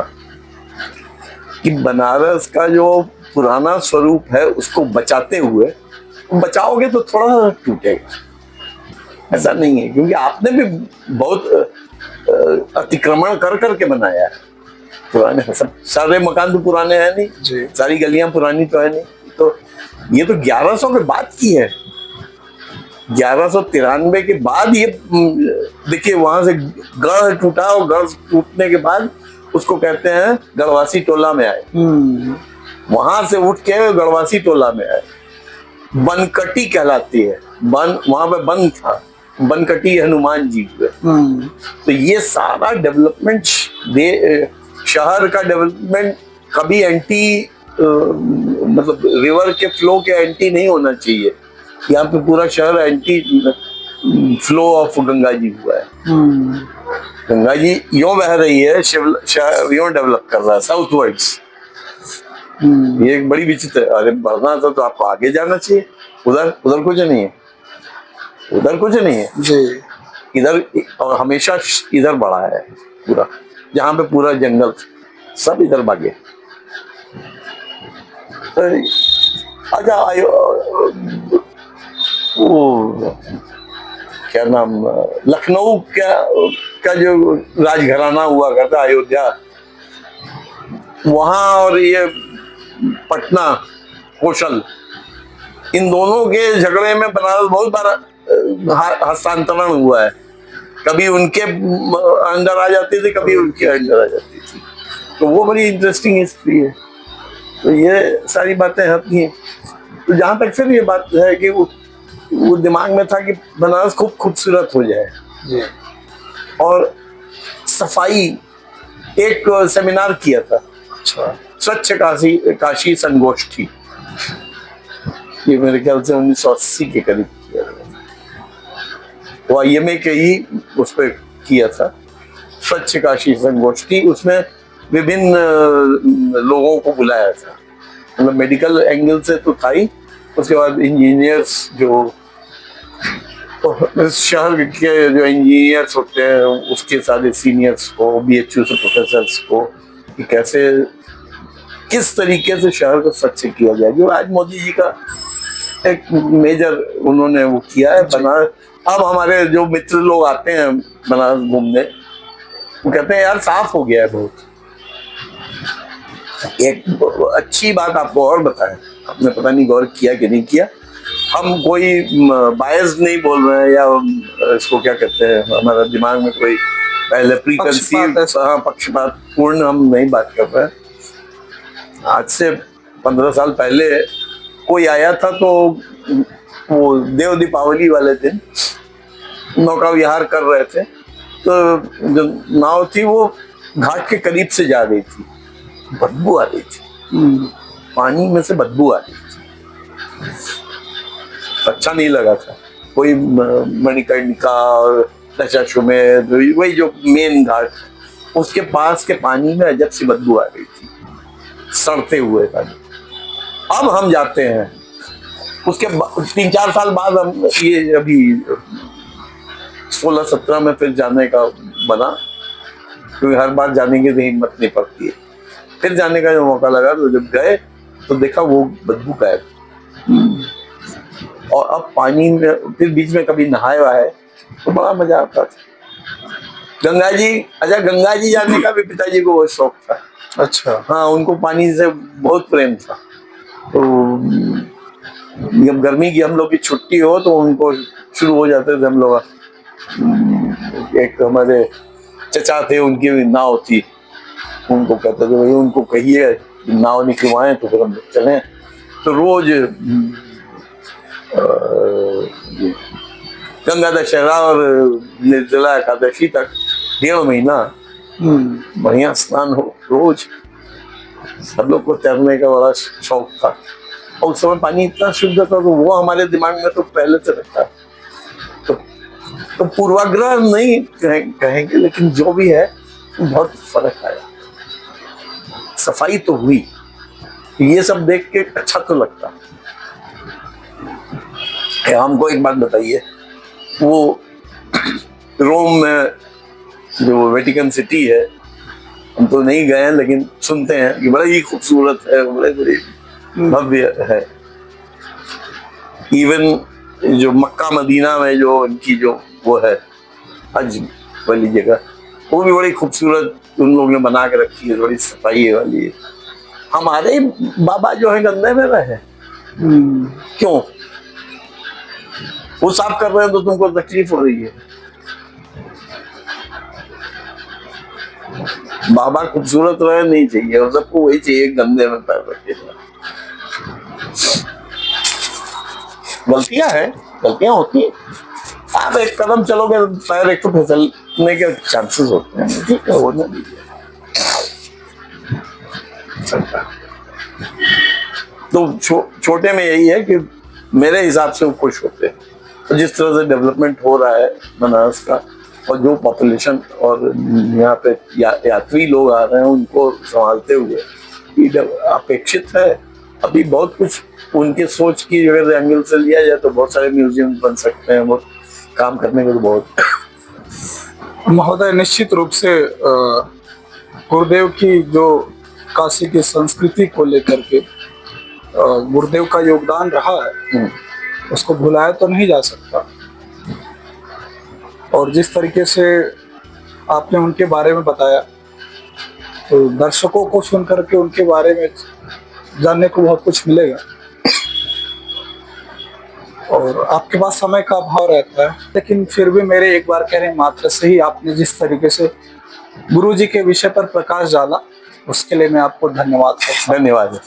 कि बनारस का जो पुराना स्वरूप है उसको बचाते हुए, बचाओगे तो थोड़ा टूटेगा, ऐसा नहीं है, क्योंकि आपने भी बहुत अतिक्रमण कर करके बनाया है। पुराने सब सारे मकान तो पुराने हैं नहीं जी, सारी गलियां पुरानी तो है नहीं, तो ये तो 1100 के बाद की है, 1193 के बाद ये देखिए वहां से गढ़ टूटा, और गढ़ टूटने के बाद उसको कहते हैं गढ़वासी टोला में आए, वहां से उठ के गढ़वासी टोला में आए, बनकटी कहलाती है, वहां पे बन था, बनकटी हनुमान जी हुए। तो ये सारा डेवलपमेंट शहर का डेवलपमेंट कभी एंटी मतलब रिवर के फ्लो के एंटी नहीं होना चाहिए। यहाँ पे पूरा शहर anti flow of Ganga ji हुआ है। गंगा जी यूं बह रही है, शहर यूं डेवलप कर रहा है साउथवर्ड्स। ये एक बड़ी विचित्र, अरे बढ़ना था तो आपको आगे जाना चाहिए, उधर कुछ नहीं है, उधर कुछ नहीं है जी, इधर, और हमेशा इधर बढ़ा है पूरा, जहाँ पे पूरा जंगल सब इधर भागे। अच्छा वो क्या नाम, लखनऊ का जो राजघराना हुआ करता अयोध्या, वहां और ये पटना कौशल, इन दोनों के झगड़े में बनारस बहुत बार हस्तांतरण हुआ है, कभी उनके अंदर आ जाती थी, कभी उनके अंदर आ जाती थी, तो वो बड़ी इंटरेस्टिंग हिस्ट्री है। तो ये सारी बातें होती हैं। तो जहां तक फिर ये बात है कि वो दिमाग में था कि बनारस खूब खूबसूरत हो जाए जी, और सफाई, एक सेमिनार किया था, अच्छा, स्वच्छ काशी संगोष्ठी, ये मेरे ख्याल से 1980 के करीब किया था, वो IMA के ही उस पर किया था, स्वच्छ काशी संगोष्ठी। उसमें विभिन्न लोगों को बुलाया था, मतलब मेडिकल एंगल से तो था ही, उसके बाद इंजीनियर्स, जो शहर के जो इंजीनियर्स होते हैं उसके सारे सीनियर्स को, BHU से प्रोफेसर्स को, कि कैसे किस तरीके से शहर को स्वच्छ किया जाए, जो आज मोदी जी का एक मेजर उन्होंने वो किया है बनारस। अब हमारे जो मित्र लोग आते हैं बनारस घूमने, वो कहते हैं यार साफ हो गया है बहुत। एक अच्छी बात आपको और बताएं, आपने पता नहीं गौर किया कि नहीं किया, हम कोई बायस नहीं बोल रहे हैं, या इसको क्या कहते हैं, हमारा दिमाग में कोई पहले प्रीकंसीव पक्षपात पूर्ण हम नहीं बात कर रहे हैं। आज से 15 साल पहले कोई आया था, तो वो देव दीपावली वाले दिन नौका विहार कर रहे थे, तो जो नाव थी वो घाट के करीब से जा रही थी, बदबू आ रही थी, पानी में से बदबू आ रही थी, अच्छा नहीं लगा था। कोई मणिकर्णिका और दशाश्वमेध, वही जो मेन घाट, उसके पास के पानी में अजब सी बदबू आ रही थी, सड़ते हुए पानी। अब हम जाते हैं, उसके 3-4 साल बाद हम ये अभी 16-17 में फिर जाने का बना, क्योंकि हर बार जाने की तो हिम्मत नहीं पड़ती है। फिर जाने का जो मौका लगा तो जब गए तो देखा वो बदबू गायब। और अब पानी में फिर बीच में कभी नहाया हुआ है तो बड़ा मजा आता था। गंगा जी, अच्छा गंगा जी जाने का भी पिताजी को बहुत शौक था। अच्छा। हाँ, उनको पानी से बहुत प्रेम था। तो जब गर्मी की हम लोग की छुट्टी हो तो उनको शुरू हो जाते थे हम लोग। एक हमारे चचा थे, उनकी नाव थी, उनको कहते थे भाई उनको कहिए नाव निकलवाएं तो फिर हम लोग चलें। तो रोज गंगा दशहरा और निर्जला एकादशी तक 1.5 महीना बढ़िया स्नान हो रोज। सब लोग को तैरने का बड़ा शौक था और उस समय पानी इतना शुद्ध था, तो वो हमारे दिमाग में तो पहले से रखा। तो पूर्वाग्रह नहीं कहेंगे, लेकिन जो भी है बहुत फर्क आया। सफाई तो हुई, ये सब देख के अच्छा तो लगता। हमको एक बात बताइए, वो रोम में जो वेटिकन सिटी है, हम तो नहीं गए हैं लेकिन सुनते हैं कि बड़ा ही खूबसूरत है, बड़े भव्य है। इवन जो मक्का मदीना में जो उनकी जो वो है हज वाली जगह, वो भी बड़ी खूबसूरत उन लोगों ने बना के रखी है, बड़ी सफाई वाली है। हमारे बाबा जो है गंदे में रहे, क्यों? वो साफ कर रहे हैं तो तुमको तकलीफ हो रही है। बाबा खूबसूरत रहे नहीं चाहिए, और सबको वही चाहिए गंदे में पैर रखे। गलतियां हैं, गलतियां होती है। आप एक कदम चलोगे पैर एक तो फिसलने के चांसेस होते हैं, ठीक है, होने दीजिए। तो छोटे में यही है कि मेरे हिसाब से वो खुश होते हैं। तो जिस तरह से डेवलपमेंट हो रहा है बनारस का, और जो पॉपुलेशन और यहाँ पे यात्री लोग आ रहे हैं उनको संभालते हुए अपेक्षित है। अभी बहुत कुछ उनके सोच की अगर एंगल से लिया जाए तो बहुत सारे म्यूजियम बन सकते हैं, बहुत काम करने को तो बहुत। महोदय, निश्चित रूप से गुरुदेव की जो काशी की संस्कृति को लेकर के गुरुदेव का योगदान रहा है, उसको भुलाया तो नहीं जा सकता। और जिस तरीके से आपने उनके बारे में बताया, तो दर्शकों को सुन करके उनके बारे में जानने को बहुत कुछ मिलेगा। और आपके पास समय का अभाव रहता है, लेकिन फिर भी मेरे एक बार कहने मात्र से ही आपने जिस तरीके से गुरु जी के विषय पर प्रकाश डाला, उसके लिए मैं आपको धन्यवाद करता हूं। धन्यवाद।